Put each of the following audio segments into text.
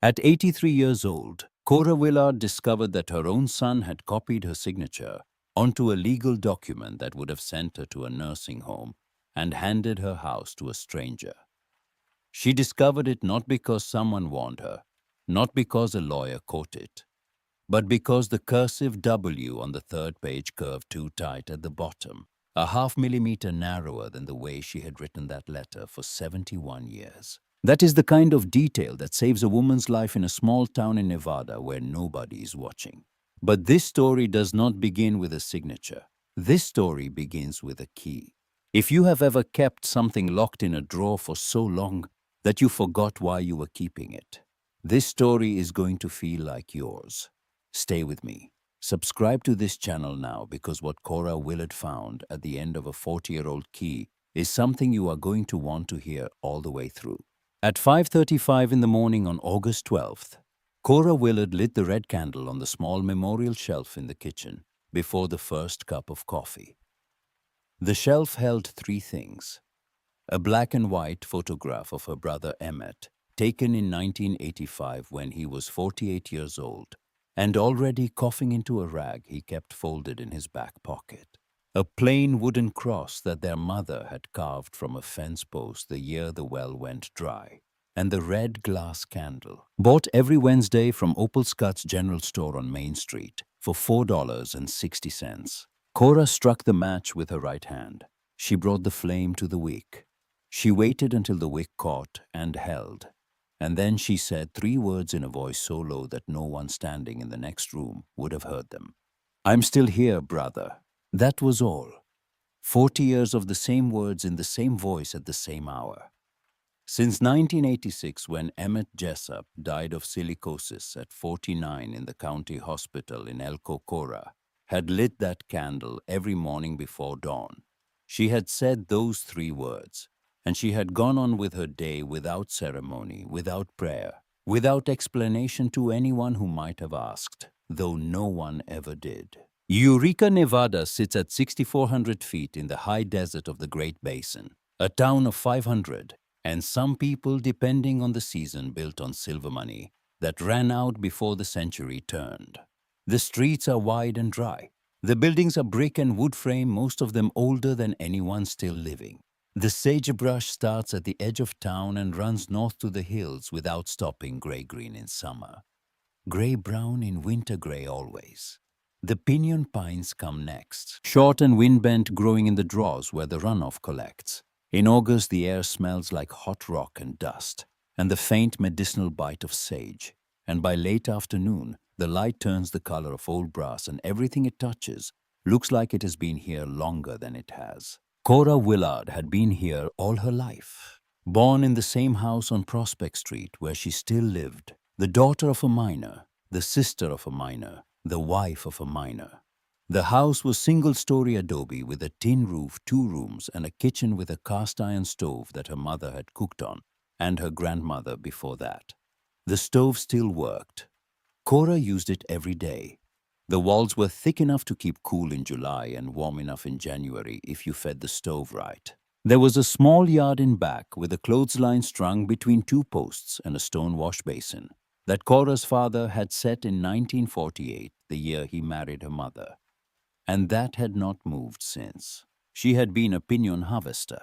At 83 years old, Cora Willard discovered that her own son had copied her signature onto a legal document that would have sent her to a nursing home and handed her house to a stranger. She discovered it not because someone warned her, not because a lawyer caught it, but because the cursive W on the third page curved too tight at the bottom, a half-millimeter narrower than the way she had written that letter for 71 years. That is the kind of detail that saves a woman's life in a small town in Nevada where nobody is watching. But this story does not begin with a signature. This story begins with a key. If you have ever kept something locked in a drawer for so long that you forgot why you were keeping it, this story is going to feel like yours. Stay with me. Subscribe to this channel now, because what Cora Willard found at the end of a 40-year-old key is something you are going to want to hear all the way through. At 5:35 in the morning on August 12th, Cora Willard lit the red candle on the small memorial shelf in the kitchen before the first cup of coffee. The shelf held three things: a black and white photograph of her brother Emmett, taken in 1985 when he was 48 years old, and already coughing into a rag he kept folded in his back pocket. A plain wooden cross that their mother had carved from a fence post the year the well went dry, and the red glass candle, bought every Wednesday from Opal Scott's general store on Main Street for $4.60. Cora struck the match with her right hand. She brought the flame to the wick. She waited until the wick caught and held, and then she said three words in a voice so low that no one standing in the next room would have heard them. "I'm still here, brother." That was all. 40 years of the same words in the same voice at the same hour. Since 1986, when Emmett Jessup died of silicosis at 49 in the county hospital in Elko, Cora had lit that candle every morning before dawn. She had said those three words, and she had gone on with her day without ceremony, without prayer, without explanation to anyone who might have asked, though no one ever did. Eureka, Nevada sits at 6,400 feet in the high desert of the Great Basin, a town of 500, and some people, depending on the season, built on silver money that ran out before the century turned. The streets are wide and dry. The buildings are brick and wood frame, most of them older than anyone still living. The sagebrush starts at the edge of town and runs north to the hills without stopping, gray-green in summer, gray-brown in winter, gray always. The pinyon pines come next, short and wind-bent, growing in the draws where the runoff collects. In August, the air smells like hot rock and dust, and the faint medicinal bite of sage. And by late afternoon, the light turns the color of old brass, and everything it touches looks like it has been here longer than it has. Cora Willard had been here all her life. Born in the same house on Prospect Street where she still lived, the daughter of a miner, the sister of a miner, the wife of a miner. The house was single-story adobe with a tin roof, 2 rooms, and a kitchen with a cast-iron stove that her mother had cooked on, and her grandmother before that. The stove still worked. Cora used it every day. The walls were thick enough to keep cool in July and warm enough in January if you fed the stove right. There was a small yard in back with a clothesline strung between 2 posts and a stone wash basin that Cora's father had set in 1948, the year he married her mother. And that had not moved since. She had been a pinyon harvester.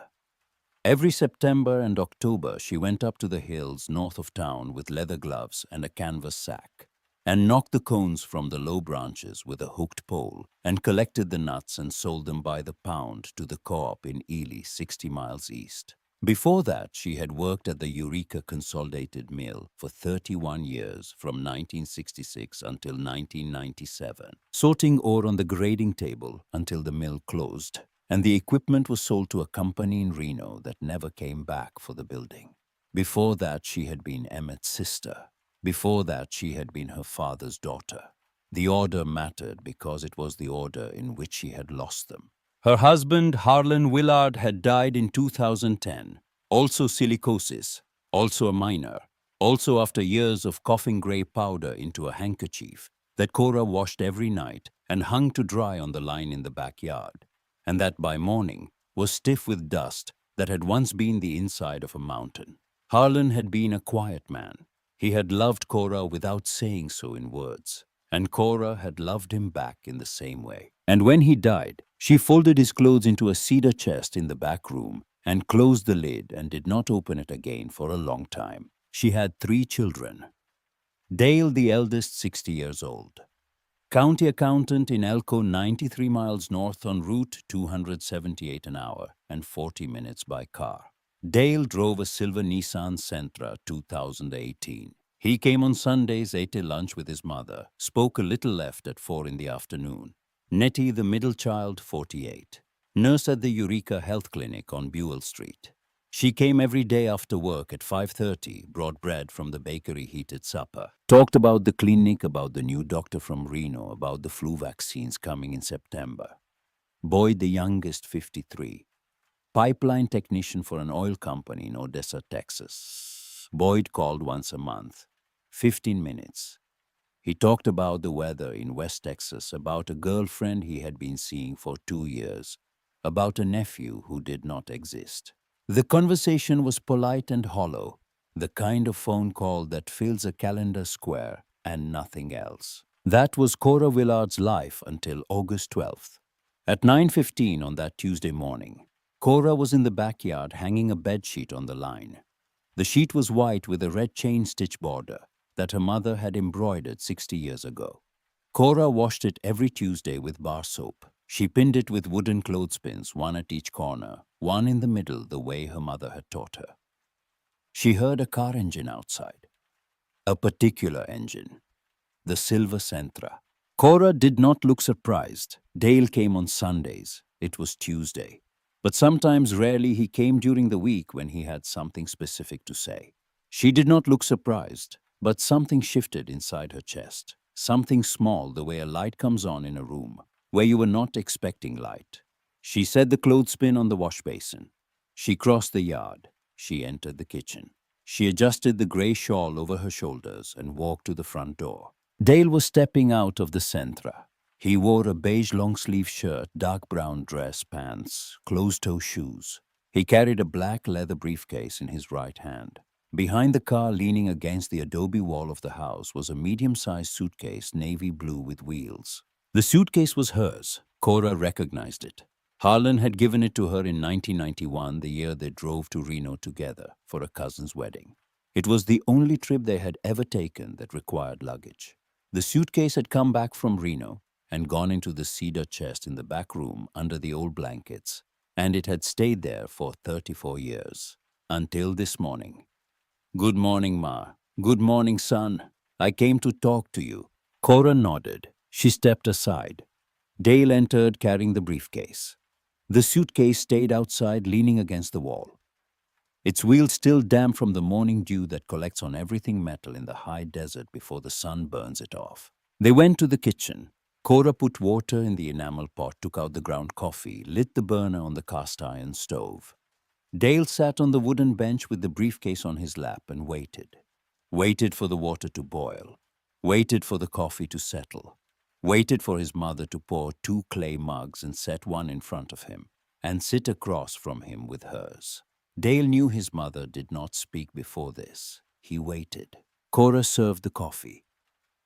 Every September and October, she went up to the hills north of town with leather gloves and a canvas sack, and knocked the cones from the low branches with a hooked pole, and collected the nuts and sold them by the pound to the co-op in Ely, 60 miles east. Before that, she had worked at the Eureka Consolidated Mill for 31 years, from 1966 until 1997, sorting ore on the grading table until the mill closed, and the equipment was sold to a company in Reno that never came back for the building. Before that, she had been Emmett's sister. Before that, she had been her father's daughter. The order mattered because it was the order in which she had lost them. Her husband, Harlan Willard, had died in 2010, also silicosis, also a miner, also after years of coughing gray powder into a handkerchief that Cora washed every night and hung to dry on the line in the backyard, and that by morning was stiff with dust that had once been the inside of a mountain. Harlan had been a quiet man. He had loved Cora without saying so in words, and Cora had loved him back in the same way. And when he died, she folded his clothes into a cedar chest in the back room and closed the lid and did not open it again for a long time. She had 3 children. Dale, the eldest, 60 years old. County accountant in Elko, 93 miles north on Route 278 an hour and 40 minutes by car. Dale drove a silver Nissan Sentra 2018. He came on Sundays, ate a lunch with his mother, spoke a little left at 4 in the afternoon. Nettie, the middle child, 48. Nurse at the Eureka Health Clinic on Buell Street. She came every day after work at 5:30, brought bread from the bakery, heated supper, talked about the clinic, about the new doctor from Reno, about the flu vaccines coming in September. Boyd, the youngest, 53. Pipeline technician for an oil company in Odessa, Texas. Boyd called once a month, 15 minutes. He talked about the weather in West Texas, about a girlfriend he had been seeing for 2 years, about a nephew who did not exist. The conversation was polite and hollow, the kind of phone call that fills a calendar square and nothing else. That was Cora Willard's life until August 12th. At 9:15 on that Tuesday morning, Cora was in the backyard hanging a bedsheet on the line. The sheet was white with a red chain stitch border that her mother had embroidered 60 years ago. Cora washed it every Tuesday with bar soap. She pinned it with wooden clothespins, one at each corner, one in the middle, the way her mother had taught her. She heard a car engine outside. A particular engine. The silver Sentra. Cora did not look surprised. Dale came on Sundays. It was Tuesday. But sometimes, rarely, he came during the week when he had something specific to say. She did not look surprised, but something shifted inside her chest. Something small, the way a light comes on in a room, where you were not expecting light. She set the clothespin on the wash basin. She crossed the yard. She entered the kitchen. She adjusted the gray shawl over her shoulders and walked to the front door. Dale was stepping out of the Sentra. He wore a beige long-sleeve shirt, dark brown dress, pants, closed-toe shoes. He carried a black leather briefcase in his right hand. Behind the car, leaning against the adobe wall of the house, was a medium-sized suitcase, navy blue with wheels. The suitcase was hers. Cora recognized it. Harlan had given it to her in 1991, the year they drove to Reno together for a cousin's wedding. It was the only trip they had ever taken that required luggage. The suitcase had come back from Reno and gone into the cedar chest in the back room under the old blankets, and it had stayed there for 34 years, until this morning. "Good morning, Ma. Good morning, son. I came to talk to you." Cora nodded. She stepped aside. Dale entered carrying the briefcase. The suitcase stayed outside, leaning against the wall. Its wheels still damp from the morning dew that collects on everything metal in the high desert before the sun burns it off. They went to the kitchen. Cora put water in the enamel pot, took out the ground coffee, lit the burner on the cast iron stove. Dale sat on the wooden bench with the briefcase on his lap and waited. Waited for the water to boil. Waited for the coffee to settle. Waited for his mother to pour 2 clay mugs and set one in front of him and sit across from him with hers. Dale knew his mother did not speak before this. He waited. Cora served the coffee.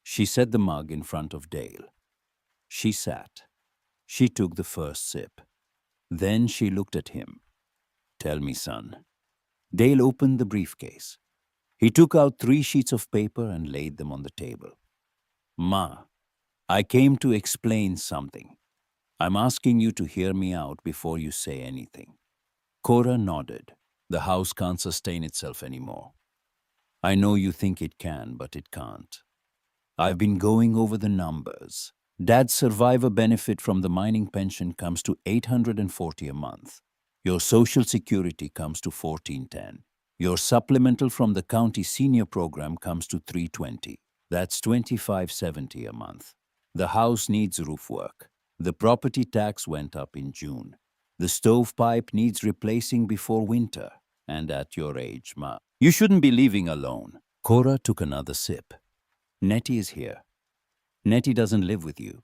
She set the mug in front of Dale. She sat. She took the first sip. Then she looked at him. "Tell me, son." Dale opened the briefcase. He took out 3 sheets of paper and laid them on the table. "Ma, I came to explain something. I'm asking you to hear me out before you say anything." Cora nodded. "The house can't sustain itself anymore. I know you think it can, but it can't. I've been going over the numbers. Dad's survivor benefit from the mining pension comes to $840 a month. Your Social Security comes to $1410. Your supplemental from the county senior program comes to $320. That's $2570 a month. The house needs roof work. The property tax went up in June. The stovepipe needs replacing before winter. And at your age, Ma, you shouldn't be leaving alone." Cora took another sip. "Nettie is here. Nettie doesn't live with you.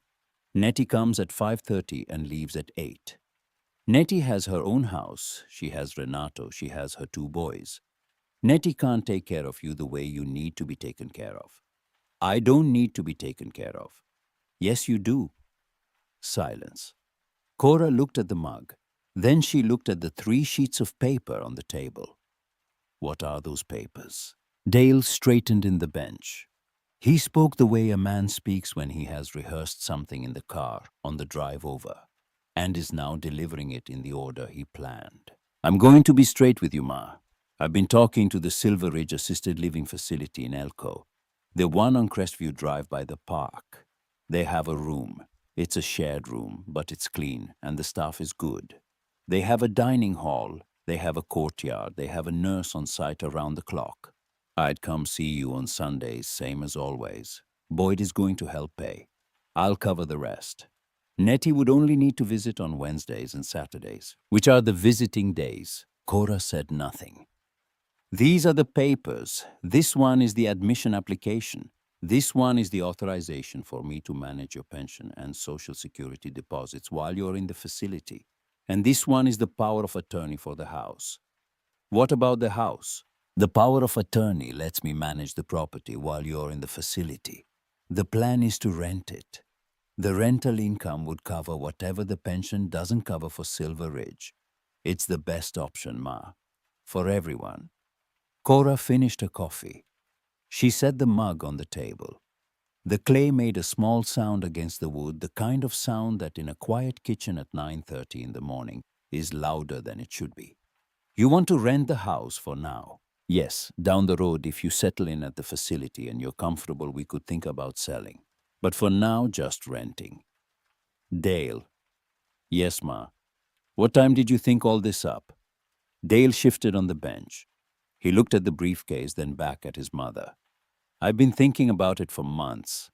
Nettie comes at 5:30 and leaves at 8. Nettie has her own house. She has Renato. She has her 2 boys. Nettie can't take care of you the way you need to be taken care of. I don't need to be taken care of. Yes, you do. Silence. Cora looked at the mug. Then she looked at the 3 sheets of paper on the table. What are those papers? Dale straightened in the bench. He spoke the way a man speaks when he has rehearsed something in the car on the drive over, and is now delivering it in the order he planned. I'm going to be straight with you, Ma. I've been talking to the Silver Ridge Assisted Living Facility in Elko. The one on Crestview Drive by the park. They have a room. It's a shared room, but it's clean, and the staff is good. They have a dining hall. They have a courtyard. They have a nurse on site around the clock. I'd come see you on Sundays, same as always. Boyd is going to help pay. I'll cover the rest. Nettie would only need to visit on Wednesdays and Saturdays, which are the visiting days. Cora said nothing. These are the papers. This one is the admission application. This one is the authorization for me to manage your pension and Social Security deposits while you're in the facility. And this one is the power of attorney for the house. What about the house? The power of attorney lets me manage the property while you're in the facility. The plan is to rent it. The rental income would cover whatever the pension doesn't cover for Silver Ridge. It's the best option, Ma. For everyone. Cora finished her coffee. She set the mug on the table. The clay made a small sound against the wood, the kind of sound that in a quiet kitchen at 9:30 in the morning is louder than it should be. You want to rent the house for now? Yes, down the road if you settle in at the facility and you're comfortable, we could think about selling. But for now, just renting. Dale. Yes, Ma. What time did you think all this up? Dale shifted on the bench. He looked at the briefcase, then back at his mother. I've been thinking about it for months.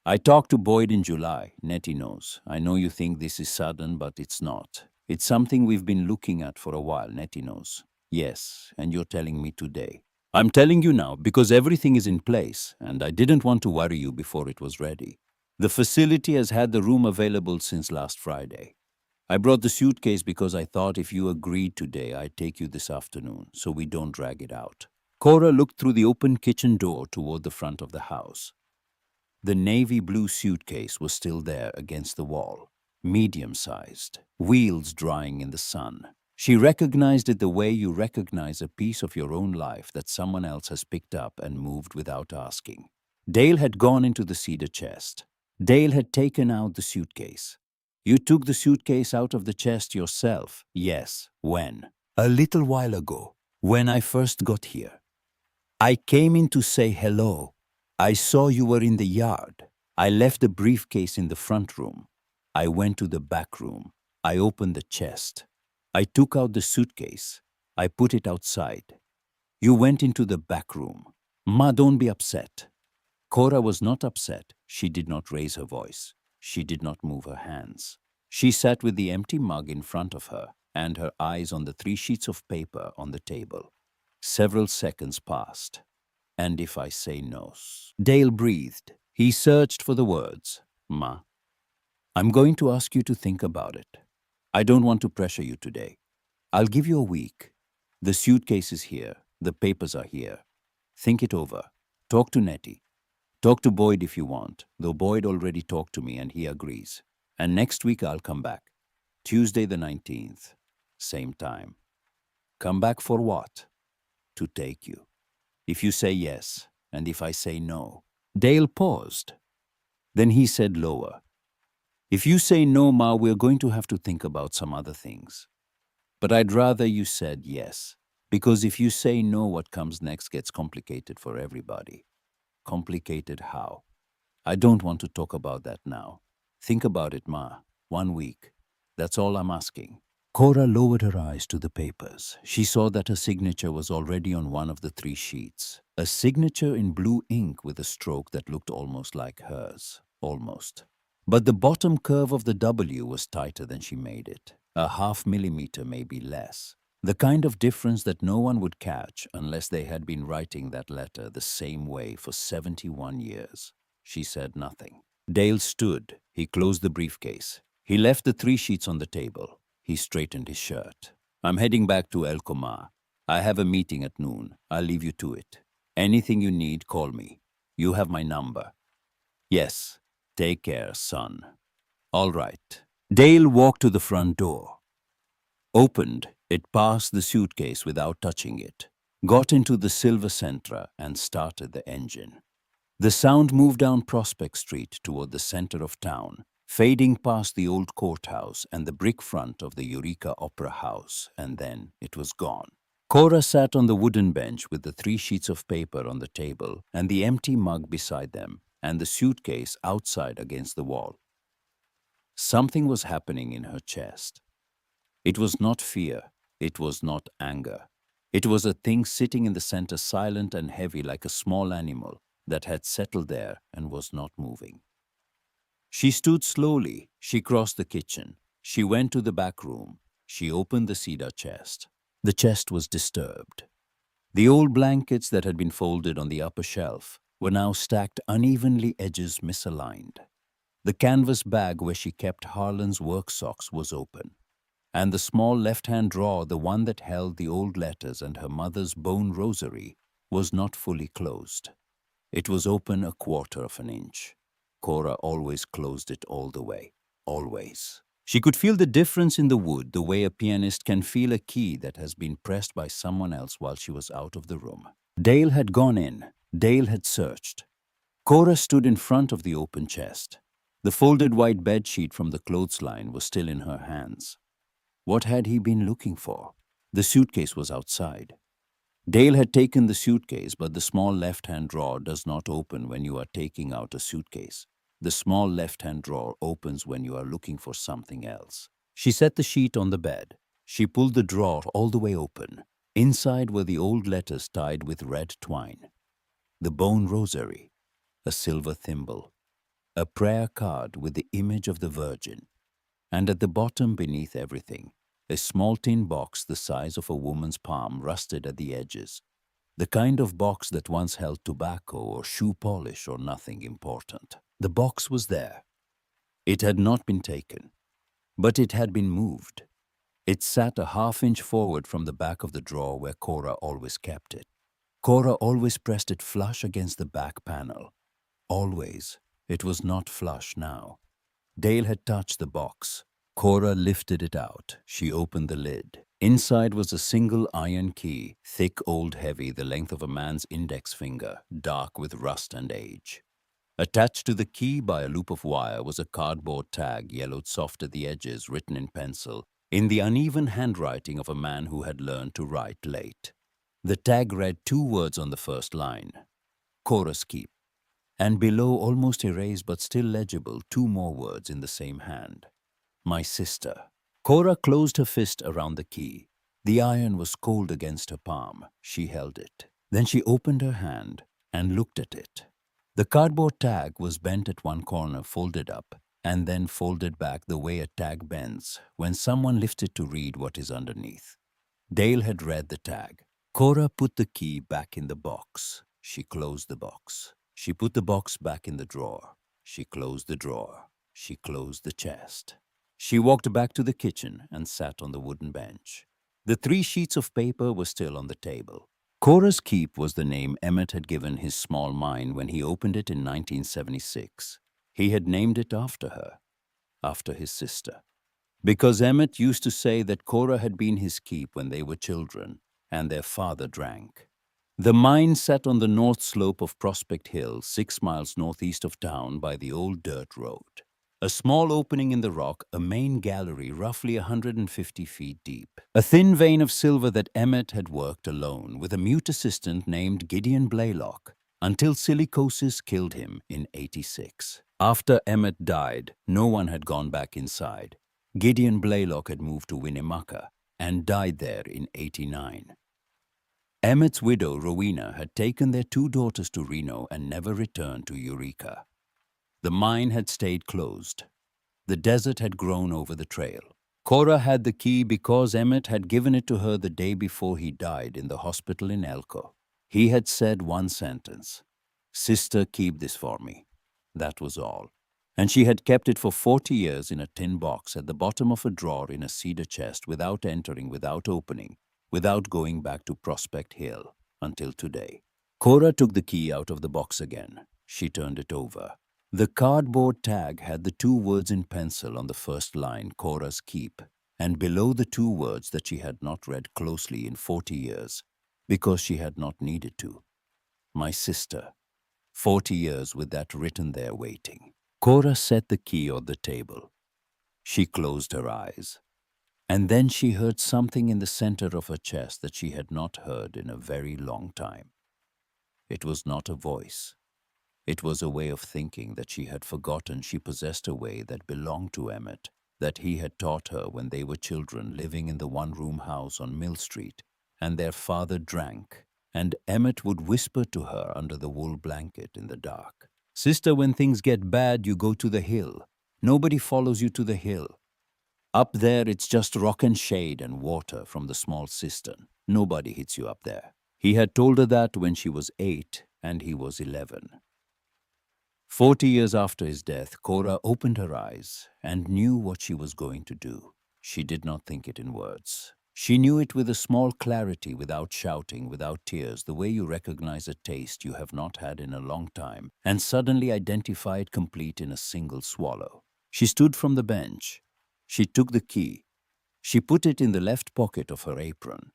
I talked to Boyd in July. Nettie knows. I know you think this is sudden, but it's not. It's something we've been looking at for a while. Nettie knows. Yes, and you're telling me today. I'm telling you now because everything is in place, and I didn't want to worry you before it was ready. The facility has had the room available since last Friday. I brought the suitcase because I thought if you agreed today, I'd take you this afternoon, so we don't drag it out. Cora looked through the open kitchen door toward the front of the house. The navy blue suitcase was still there against the wall, medium-sized, wheels drying in the sun. She recognized it the way you recognize a piece of your own life that someone else has picked up and moved without asking. Dale had gone into the cedar chest. Dale had taken out the suitcase. You took the suitcase out of the chest yourself. Yes. When? A little while ago, when I first got here. I came in to say hello. I saw you were in the yard. I left the briefcase in the front room. I went to the back room. I opened the chest. I took out the suitcase. I put it outside. You went into the back room. Ma, don't be upset. Cora was not upset. She did not raise her voice. She did not move her hands. She sat with the empty mug in front of her and her eyes on the 3 sheets of paper on the table. Several seconds passed. And if I say no? Dale breathed. He searched for the words. Ma, I'm going to ask you to think about it. I don't want to pressure you today. I'll give you a week. The suitcase is here. The papers are here. Think it over. Talk to Nettie. Talk to Boyd if you want, though Boyd already talked to me and he agrees. And next week I'll come back. Tuesday the 19th. Same time. Come back for what? To take you. If you say yes, and if I say no. Dale paused. Then he said lower. If you say no, Ma, we're going to have to think about some other things. But I'd rather you said yes, because if you say no, what comes next gets complicated for everybody. Complicated how? I don't want to talk about that now. Think about it, Ma. 1 week. That's all I'm asking. Cora lowered her eyes to the papers. She saw that her signature was already on one of the 3 sheets. A signature in blue ink with a stroke that looked almost like hers. Almost. But the bottom curve of the W was tighter than she made it. A half millimeter, maybe less. The kind of difference that no one would catch unless they had been writing that letter the same way for 71 years. She said nothing. Dale stood. He closed the briefcase. He left the 3 sheets on the table. He straightened his shirt. I'm heading back to El Coma. I have a meeting at noon. I'll leave you to it. Anything you need, call me. You have my number. Yes. Take care, son. All right. Dale walked to the front door. Opened, it passed the suitcase without touching it, got into the silver Sentra and started the engine. The sound moved down Prospect Street toward the center of town, fading past the old courthouse and the brick front of the Eureka Opera House, and then it was gone. Cora sat on the wooden bench with the 3 sheets of paper on the table and the empty mug beside them and the suitcase outside against the wall. Something was happening in her chest. It was not fear. It was not anger. It was a thing sitting in the center, silent and heavy like a small animal that had settled there and was not moving. She stood slowly. She crossed the kitchen. She went to the back room. She opened the cedar chest. The chest was disturbed. The old blankets that had been folded on the upper shelf were now stacked unevenly, edges misaligned. The canvas bag where she kept Harlan's work socks was open, and the small left-hand drawer, the one that held the old letters and her mother's bone rosary, was not fully closed. It was open a quarter of an inch. Cora always closed it all the way. Always. She could feel the difference in the wood, the way a pianist can feel a key that has been pressed by someone else while she was out of the room. Dale had gone in. Dale had searched. Cora stood in front of the open chest. The folded white bedsheet from the clothesline was still in her hands. What had he been looking for? The suitcase was outside. Dale had taken the suitcase, but the small left-hand drawer does not open when you are taking out a suitcase. The small left-hand drawer opens when you are looking for something else. She set the sheet on the bed. She pulled the drawer all the way open. Inside were the old letters tied with red twine. The bone rosary, a silver thimble, a prayer card with the image of the Virgin, and at the bottom beneath everything, a small tin box the size of a woman's palm, rusted at the edges, the kind of box that once held tobacco or shoe polish or nothing important. The box was there. It had not been taken, but it had been moved. It sat a half-inch forward from the back of the drawer where Cora always kept it. Cora always pressed it flush against the back panel. Always. It was not flush now. Dale had touched the box. Cora lifted it out. She opened the lid. Inside was a single iron key, thick, old, heavy, the length of a man's index finger, dark with rust and age. Attached to the key by a loop of wire was a cardboard tag, yellowed soft at the edges, written in pencil, in the uneven handwriting of a man who had learned to write late. The tag read 2 words on the first line, Cora's Keep, and below, almost erased but still legible, 2 more words in the same hand, my sister. Cora closed her fist around the key. The iron was cold against her palm. She held it. Then she opened her hand and looked at it. The cardboard tag was bent at one corner, folded up, and then folded back the way a tag bends when someone lifts it to read what is underneath. Dale had read the tag. Cora put the key back in the box. She closed the box. She put the box back in the drawer. She closed the drawer. She closed the chest. She walked back to the kitchen and sat on the wooden bench. The 3 sheets of paper were still on the table. Cora's Keep was the name Emmett had given his small mine when he opened it in 1976. He had named it after her, after his sister. Because Emmett used to say that Cora had been his keep when they were children, and their father drank. The mine sat on the north slope of Prospect Hill, 6 miles northeast of town by the old dirt road. A small opening in the rock, a main gallery roughly 150 feet deep. A thin vein of silver that Emmett had worked alone with a mute assistant named Gideon Blaylock until silicosis killed him in '86. After Emmett died, no one had gone back inside. Gideon Blaylock had moved to Winnemucca and died there in '89. Emmett's widow, Rowena, had taken their 2 daughters to Reno and never returned to Eureka. The mine had stayed closed. The desert had grown over the trail. Cora had the key because Emmett had given it to her the day before he died in the hospital in Elko. He had said one sentence, "Sister, keep this for me." That was all. And she had kept it for 40 years in a tin box at the bottom of a drawer in a cedar chest, without entering, without opening, without going back to Prospect Hill until today. Cora took the key out of the box again. She turned it over. The cardboard tag had the two words in pencil on the first line, Cora's Keep, and below the two words that she had not read closely in 40 years, because she had not needed to. My sister. 40 years with that written there waiting. Cora set the key on the table. She closed her eyes. And then she heard something in the center of her chest that she had not heard in a very long time. It was not a voice. It was a way of thinking that she had forgotten she possessed a way that belonged to Emmett, that he had taught her when they were children living in the one-room house on Mill Street, and their father drank, and Emmett would whisper to her under the wool blanket in the dark. "Sister, when things get bad, you go to the hill. Nobody follows you to the hill. Up there, it's just rock and shade and water from the small cistern. Nobody hits you up there." He had told her that when she was 8 and he was 11. 40 years after his death, Cora opened her eyes and knew what she was going to do. She did not think it in words. She knew it with a small clarity, without shouting, without tears, the way you recognize a taste you have not had in a long time and suddenly identify it complete in a single swallow. She stood from the bench. She took the key. She put it in the left pocket of her apron.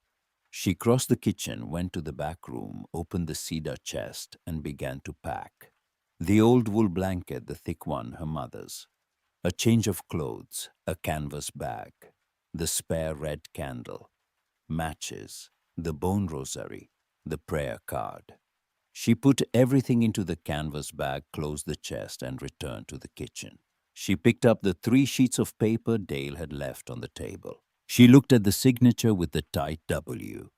She crossed the kitchen, went to the back room, opened the cedar chest, and began to pack. The old wool blanket, the thick one, her mother's. A change of clothes, a canvas bag, the spare red candle, matches, the bone rosary, the prayer card. She put everything into the canvas bag, closed the chest, and returned to the kitchen. She picked up the 3 sheets of paper Dale had left on the table. She looked at the signature with the tight W.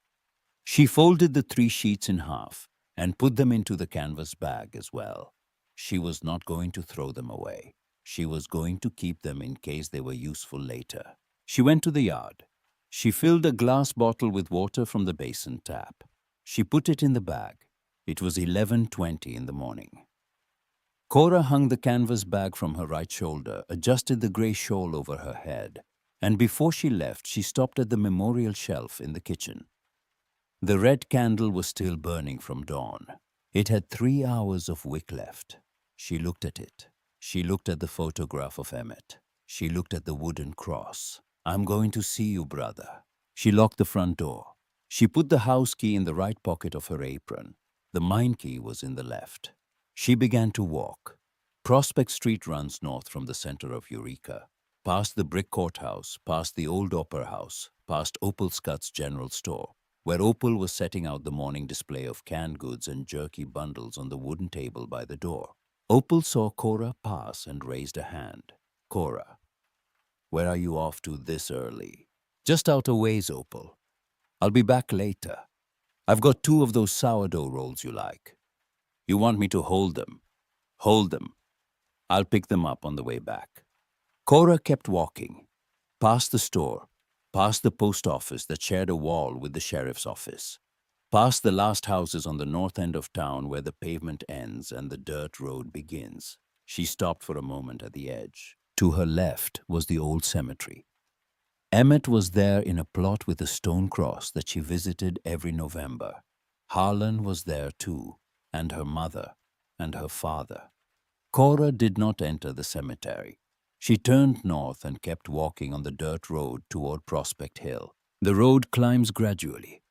She folded the 3 sheets in half and put them into the canvas bag as well. She was not going to throw them away. She was going to keep them in case they were useful later. She went to the yard. She filled a glass bottle with water from the basin tap. She put it in the bag. It was 11:20 in the morning. Cora hung the canvas bag from her right shoulder, adjusted the gray shawl over her head, and before she left, she stopped at the memorial shelf in the kitchen. The red candle was still burning from dawn. It had 3 hours of wick left. She looked at it. She looked at the photograph of Emmett. She looked at the wooden cross. "I'm going to see you, brother." She locked the front door. She put the house key in the right pocket of her apron. The mine key was in the left. She began to walk. Prospect Street runs north from the center of Eureka, past the brick courthouse, past the old Opera House, past Opal Scott's general store, where Opal was setting out the morning display of canned goods and jerky bundles on the wooden table by the door. Opal saw Cora pass and raised a hand. "Cora, where are you off to this early?" "Just out a ways, Opal. I'll be back later. I've got 2 of those sourdough rolls you like. You want me to hold them? Hold them. I'll pick them up on the way back." Cora kept walking, past the store, past the post office that shared a wall with the sheriff's office, past the last houses on the north end of town where the pavement ends and the dirt road begins. She stopped for a moment at the edge. To her left was the old cemetery. Emmett was there in a plot with a stone cross that she visited every November. Harlan was there too, and her mother, and her father. Cora did not enter the cemetery. She turned north and kept walking on the dirt road toward Prospect Hill. The road climbs gradually.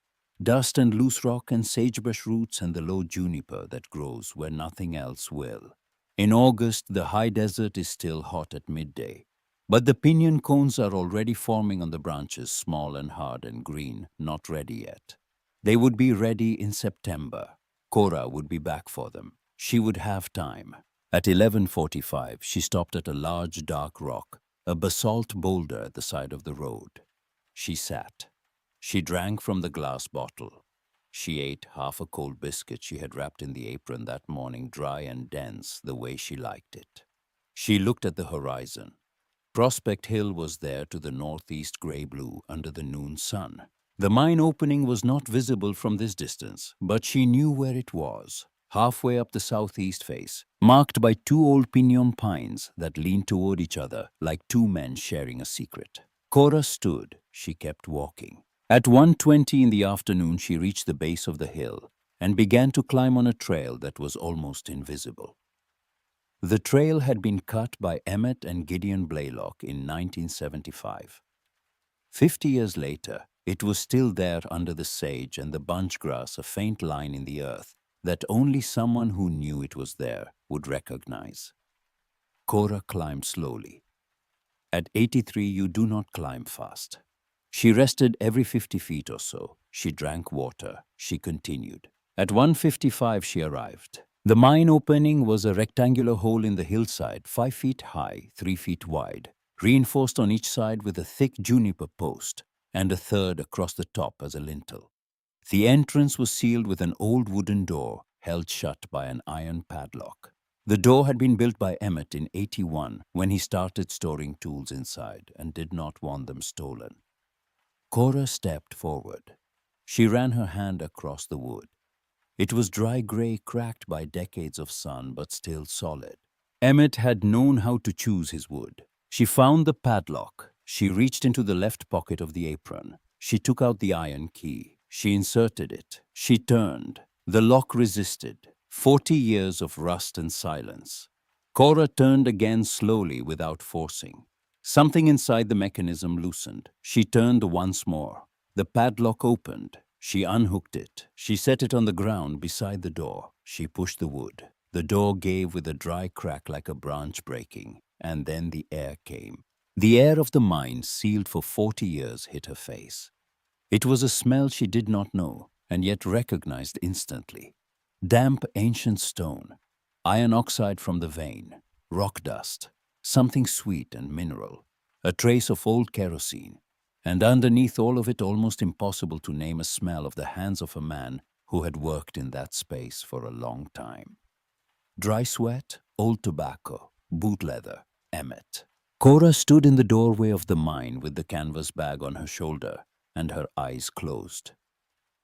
Dust and loose rock and sagebrush roots and the low juniper that grows where nothing else will. In August, the high desert is still hot at midday, but the pinyon cones are already forming on the branches, small and hard and green, not ready yet. They would be ready in September. Cora would be back for them. She would have time. At 11:45, she stopped at a large dark rock, a basalt boulder at the side of the road. She sat. She drank from the glass bottle. She ate half a cold biscuit she had wrapped in the apron that morning, dry and dense, the way she liked it. She looked at the horizon. Prospect Hill was there to the northeast, gray-blue under the noon sun. The mine opening was not visible from this distance, but she knew where it was, halfway up the southeast face, marked by 2 old pinyon pines that leaned toward each other like 2 men sharing a secret. Cora stood. She kept walking. At 1:20 in the afternoon, she reached the base of the hill and began to climb on a trail that was almost invisible. The trail had been cut by Emmett and Gideon Blaylock in 1975. 50 years later, it was still there under the sage and the bunch grass, a faint line in the earth that only someone who knew it was there would recognize. Cora climbed slowly. At 83, you do not climb fast. She rested every 50 feet or so. She drank water. She continued. At 1:55, she arrived. The mine opening was a rectangular hole in the hillside, 5 feet high, 3 feet wide, reinforced on each side with a thick juniper post and a third across the top as a lintel. The entrance was sealed with an old wooden door held shut by an iron padlock. The door had been built by Emmett in 81 when he started storing tools inside and did not want them stolen. Cora stepped forward. She ran her hand across the wood. It was dry gray, cracked by decades of sun, but still solid. Emmett had known how to choose his wood. She found the padlock. She reached into the left pocket of the apron. She took out the iron key. She inserted it. She turned. The lock resisted. 40 years of rust and silence. Cora turned again slowly without forcing. Something inside the mechanism loosened. She turned once more. The padlock opened. She unhooked it. She set it on the ground beside the door. She pushed the wood. The door gave with a dry crack like a branch breaking, and then the air came. The air of the mine, sealed for 40 years, hit her face. It was a smell she did not know, and yet recognized instantly. Damp ancient stone, iron oxide from the vein, rock dust, something sweet and mineral, a trace of old kerosene, and underneath all of it, almost impossible to name, a smell of the hands of a man who had worked in that space for a long time. Dry sweat, old tobacco, boot leather, Emmett. Cora stood in the doorway of the mine with the canvas bag on her shoulder and her eyes closed.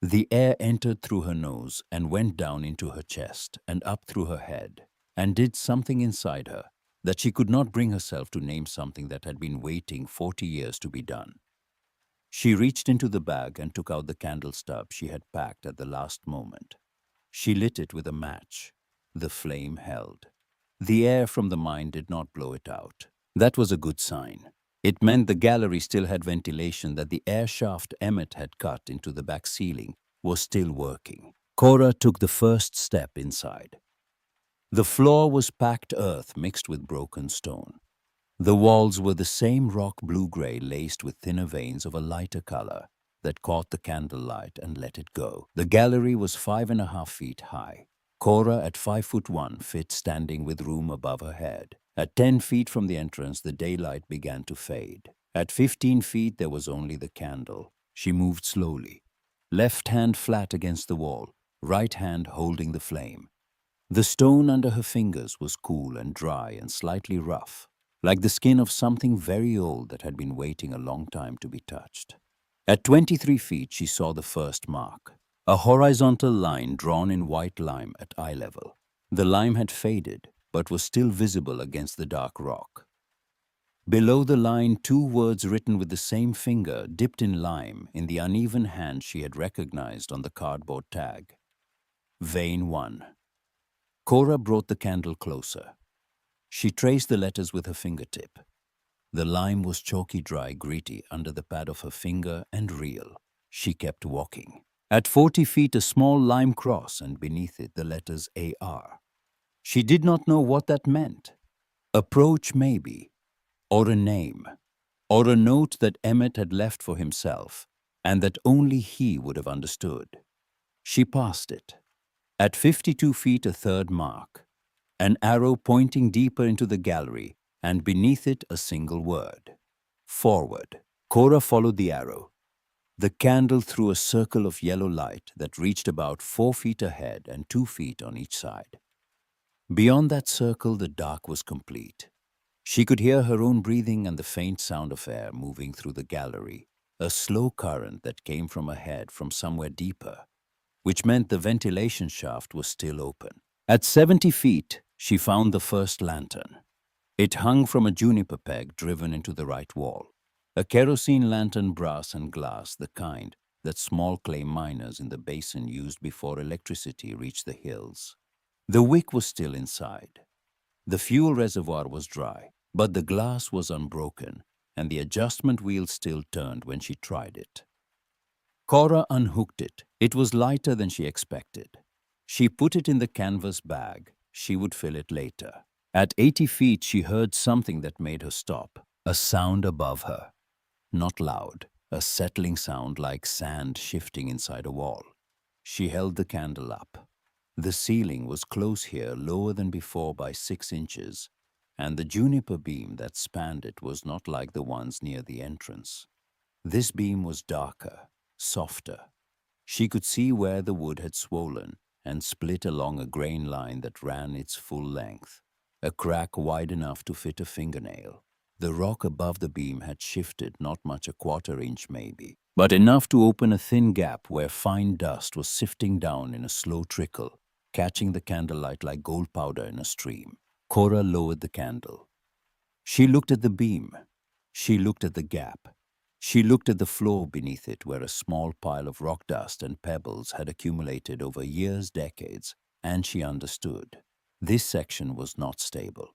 The air entered through her nose and went down into her chest and up through her head and did something inside her that she could not bring herself to name, something that had been waiting 40 years to be done. She reached into the bag and took out the candle stub she had packed at the last moment. She lit it with a match. The flame held. The air from the mine did not blow it out. That was a good sign. It meant the gallery still had ventilation, that the air shaft Emmett had cut into the back ceiling was still working. Cora took the first step inside. The floor was packed earth mixed with broken stone. The walls were the same rock blue-gray laced with thinner veins of a lighter color that caught the candlelight and let it go. The gallery was 5.5 feet high. Cora, at 5'1", fit standing with room above her head. At 10 feet from the entrance, the daylight began to fade. At 15 feet, there was only the candle. She moved slowly, left hand flat against the wall, right hand holding the flame. The stone under her fingers was cool and dry and slightly rough, like the skin of something very old that had been waiting a long time to be touched. At 23 feet, she saw the first mark, a horizontal line drawn in white lime at eye level. The lime had faded, but was still visible against the dark rock. Below the line, 2 words written with the same finger, dipped in lime, in the uneven hand she had recognized on the cardboard tag. Vein 1. Cora brought the candle closer. She traced the letters with her fingertip. The lime was chalky dry, gritty under the pad of her finger and real. She kept walking. At 40 feet, a small lime cross, and beneath it the letters AR. She did not know what that meant. Approach, maybe, or a name, or a note that Emmett had left for himself, and that only he would have understood. She passed it. At 52 feet, a third mark, an arrow pointing deeper into the gallery, and beneath it a single word. Forward. Cora followed the arrow. The candle threw a circle of yellow light that reached about 4 feet ahead and 2 feet on each side. Beyond that circle, the dark was complete. She could hear her own breathing and the faint sound of air moving through the gallery, a slow current that came from ahead from somewhere deeper, which meant the ventilation shaft was still open. At 70 feet, she found the first lantern. It hung from a juniper peg driven into the right wall. A kerosene lantern, brass and glass, the kind that small clay miners in the basin used before electricity reached the hills. The wick was still inside. The fuel reservoir was dry, but the glass was unbroken, and the adjustment wheel still turned when she tried it. Cora unhooked it. It was lighter than she expected. She put it in the canvas bag. She would fill it later. At 80 feet, she heard something that made her stop. A sound above her. Not loud, a settling sound like sand shifting inside a wall. She held the candle up. The ceiling was close here, lower than before by 6 inches, and the juniper beam that spanned it was not like the ones near the entrance. This beam was darker, softer. She could see where the wood had swollen and split along a grain line that ran its full length, a crack wide enough to fit a fingernail. The rock above the beam had shifted not much, a quarter inch maybe, but enough to open a thin gap where fine dust was sifting down in a slow trickle, catching the candlelight like gold powder in a stream. Cora lowered the candle. She looked at the beam. She looked at the gap. She looked at the floor beneath it, where a small pile of rock dust and pebbles had accumulated over years, decades, and she understood. This section was not stable.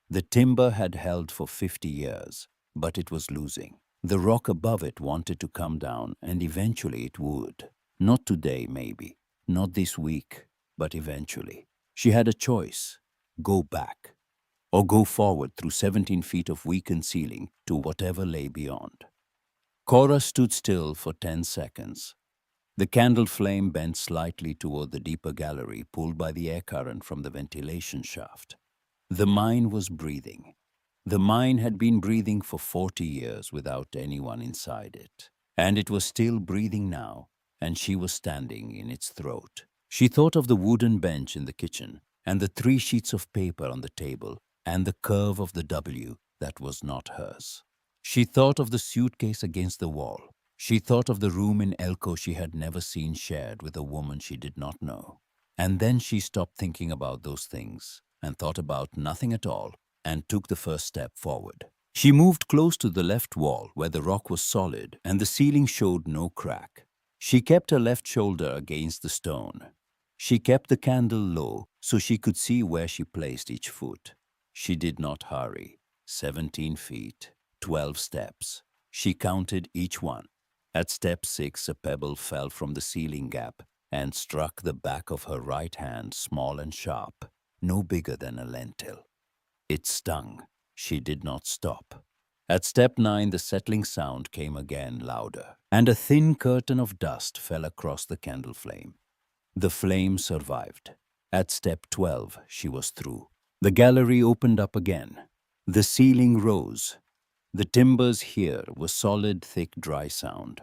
The timber had held for 50 years, but it was losing. The rock above it wanted to come down, and eventually it would. Not today, maybe. Not this week, but eventually. She had a choice. Go back. Or go forward through 17 feet of weakened ceiling to whatever lay beyond. Cora stood still for 10 seconds. The candle flame bent slightly toward the deeper gallery, pulled by the air current from the ventilation shaft. The mine was breathing. The mine had been breathing for 40 years without anyone inside it. And it was still breathing now, and she was standing in its throat. She thought of the wooden bench in the kitchen, and the 3 sheets of paper on the table, and the curve of the W that was not hers. She thought of the suitcase against the wall. She thought of the room in Elko she had never seen shared with a woman she did not know. And then she stopped thinking about those things and thought about nothing at all and took the first step forward. She moved close to the left wall where the rock was solid and the ceiling showed no crack. She kept her left shoulder against the stone. She kept the candle low so she could see where she placed each foot. She did not hurry. 17 feet. 12 steps. She counted each one. At step 6, a pebble fell from the ceiling gap and struck the back of her right hand, small and sharp, no bigger than a lentil. It stung. She did not stop. At step 9, the settling sound came again, louder, and a thin curtain of dust fell across the candle flame. The flame survived. At step 12, she was through. The gallery opened up again. The ceiling rose. The timbers here were solid, thick, dry sound.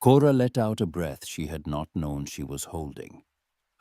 Cora let out a breath she had not known she was holding.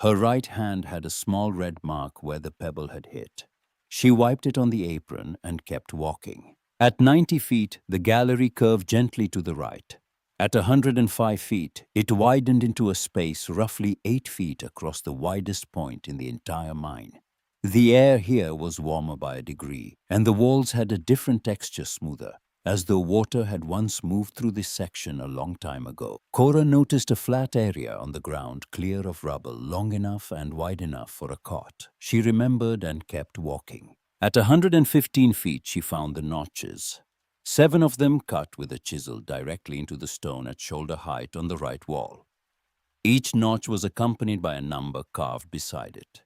Her right hand had a small red mark where the pebble had hit. She wiped it on the apron and kept walking. At 90 feet, the gallery curved gently to the right. At 105 feet, it widened into a space roughly 8 feet across the widest point in the entire mine. The air here was warmer by a degree, and the walls had a different texture, smoother, as though water had once moved through this section a long time ago. Cora noticed a flat area on the ground, clear of rubble, long enough and wide enough for a cot. She remembered and kept walking. At 115 feet, she found the notches. 7 of them cut with a chisel directly into the stone at shoulder height on the right wall. Each notch was accompanied by a number carved beside it.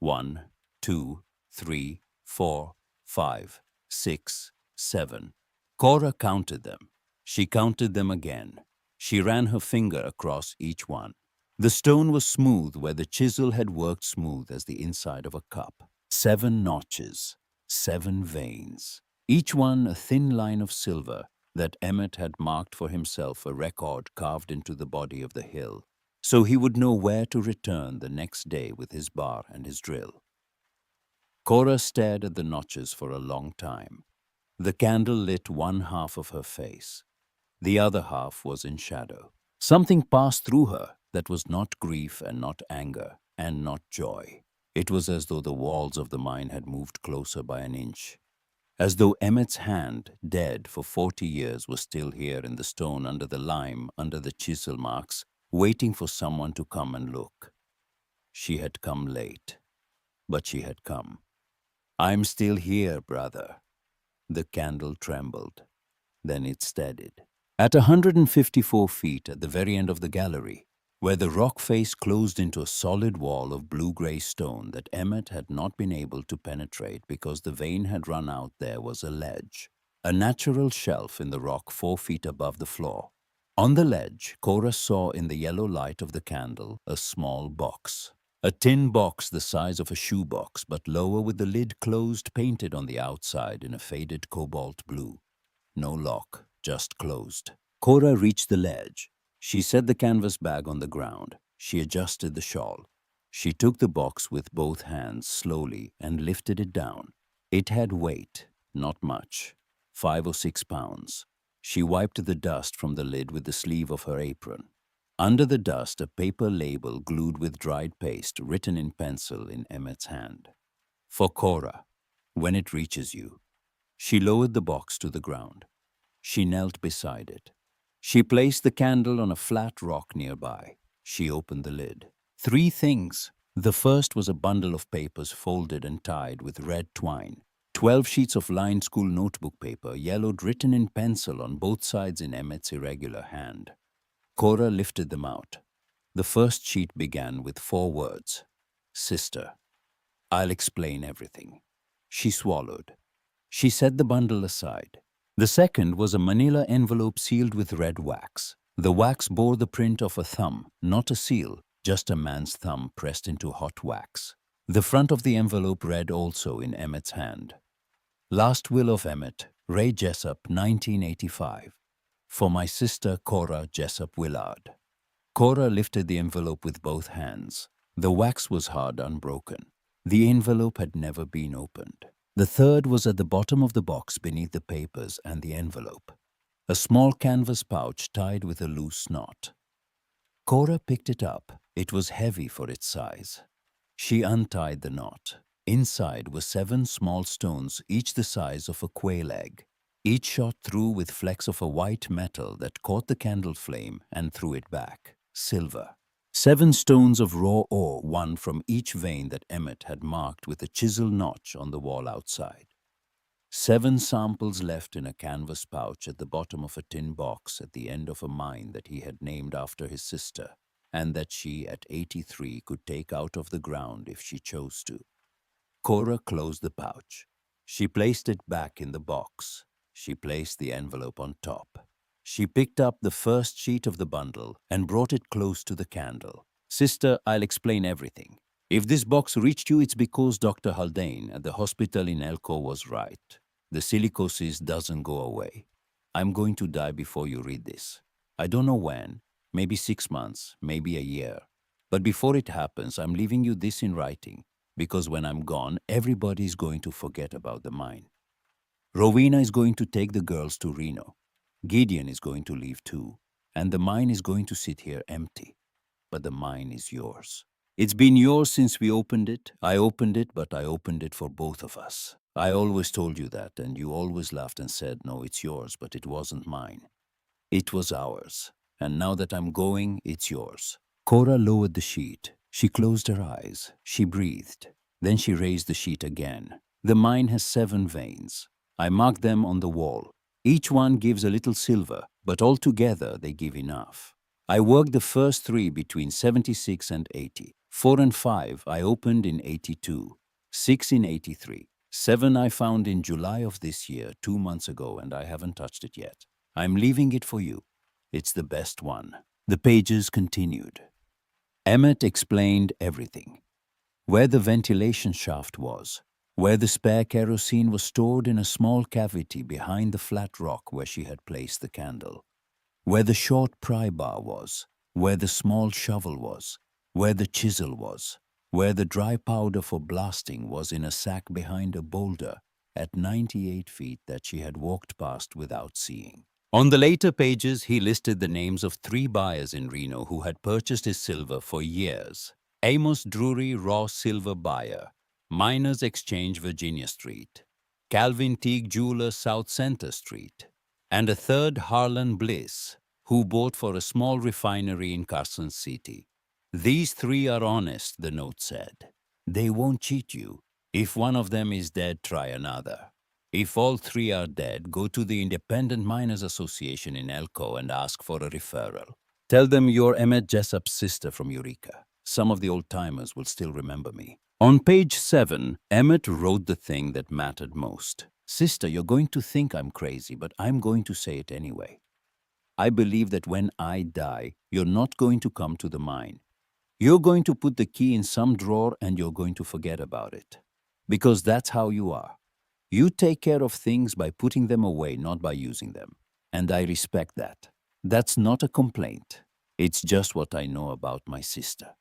1, 2, 3, 4, 5, 6, 7. Cora counted them. She counted them again. She ran her finger across each one. The stone was smooth where the chisel had worked smooth as the inside of a cup. 7 notches, 7 veins. Each one a thin line of silver that Emmett had marked for himself, a record carved into the body of the hill, so he would know where to return the next day with his bar and his drill. Cora stared at the notches for a long time. The candle lit one half of her face. The other half was in shadow. Something passed through her that was not grief and not anger and not joy. It was as though the walls of the mine had moved closer by an inch. as though Emmett's hand, dead for 40 years, was still here in the stone under the lime, under the chisel marks, waiting for someone to come and look. She had come late, but she had come. "I'm still here, brother." The candle trembled. Then it steadied. At 154 feet at the very end of the gallery, where the rock face closed into a solid wall of blue-gray stone that Emmett had not been able to penetrate because the vein had run out, there was a ledge, a natural shelf in the rock 4 feet above the floor. On the ledge, Cora saw in the yellow light of the candle a small box. A tin box the size of a shoebox, but lower, with the lid closed, painted on the outside in a faded cobalt blue. No lock, just closed. Cora reached the ledge. She set the canvas bag on the ground. She adjusted the shawl. She took the box with both hands slowly and lifted it down. It had weight, not much, 5 or 6 pounds. She wiped the dust from the lid with the sleeve of her apron. Under the dust, a paper label glued with dried paste, written in pencil in Emmett's hand. "For Cora, when it reaches you." She lowered the box to the ground. She knelt beside it. She placed the candle on a flat rock nearby. She opened the lid. 3 things. The first was a bundle of papers folded and tied with red twine. 12 sheets of lined school notebook paper, yellowed, written in pencil on both sides in Emmett's irregular hand. Cora lifted them out. The first sheet began with 4 words. "Sister, I'll explain everything." She swallowed. She set the bundle aside. The second was a manila envelope sealed with red wax. The wax bore the print of a thumb, not a seal, just a man's thumb pressed into hot wax. The front of the envelope read also in Emmett's hand. "Last will of Emmett, Ray Jessup, 1985. For my sister Cora Jessup Willard." Cora lifted the envelope with both hands. The wax was hard, unbroken. The envelope had never been opened. The third was at the bottom of the box beneath the papers and the envelope. A small canvas pouch tied with a loose knot. Cora picked it up. It was heavy for its size. She untied the knot. Inside were 7 small stones, each the size of a quail egg. Each shot through with flecks of a white metal that caught the candle flame and threw it back. Silver. 7 stones of raw ore, one from each vein that Emmett had marked with a chisel notch on the wall outside. 7 samples left in a canvas pouch at the bottom of a tin box at the end of a mine that he had named after his sister, and that she, at 83, could take out of the ground if she chose to. Cora closed the pouch. She placed it back in the box. She placed the envelope on top. She picked up the first sheet of the bundle and brought it close to the candle. "Sister, I'll explain everything. If this box reached you, it's because Dr. Haldane at the hospital in Elko was right. The silicosis doesn't go away. I'm going to die before you read this. I don't know when, maybe 6 months, maybe a year. But before it happens, I'm leaving you this in writing, because when I'm gone, everybody's going to forget about the mine. Rowena is going to take the girls to Reno. Gideon is going to leave too, and the mine is going to sit here empty. But the mine is yours. It's been yours since we opened it. I opened it, but I opened it for both of us. I always told you that, and you always laughed and said, no, it's yours, but it wasn't mine. It was ours, and now that I'm going, it's yours." Cora lowered the sheet. She closed her eyes. She breathed. Then she raised the sheet again. "The mine has 7 veins. I marked them on the wall. Each one gives a little silver, but altogether they give enough. I worked the first 3 between 76 and 80. 4 and 5 I opened in 82. 6 in 83. 7 I found in July of this year, 2 months ago, and I haven't touched it yet. I'm leaving it for you. It's the best one." The pages continued. Emmett explained everything. Where the ventilation shaft was, where the spare kerosene was stored in a small cavity behind the flat rock where she had placed the candle, where the short pry bar was, where the small shovel was, where the chisel was, where the dry powder for blasting was in a sack behind a boulder at 98 feet that she had walked past without seeing. On the later pages, he listed the names of 3 buyers in Reno who had purchased his silver for years. Amos Drury, raw silver buyer, Miners Exchange, Virginia Street. Calvin Teague Jeweler, South Center Street, and a third, Harlan Bliss, who bought for a small refinery in Carson City. These three are honest, the note said. They won't cheat you. If one of them is dead, try another. If all three are dead, go to the Independent Miners Association in Elko and ask for a referral. Tell them you're Emmett Jessup's sister from Eureka. Some of the old-timers will still remember me. On page 7, Emmett wrote the thing that mattered most. Sister, you're going to think I'm crazy, but I'm going to say it anyway. I believe that when I die, you're not going to come to the mine. You're going to put the key in some drawer and you're going to forget about it. Because that's how you are. You take care of things by putting them away, not by using them. And I respect that. That's not a complaint. It's just what I know about my sister.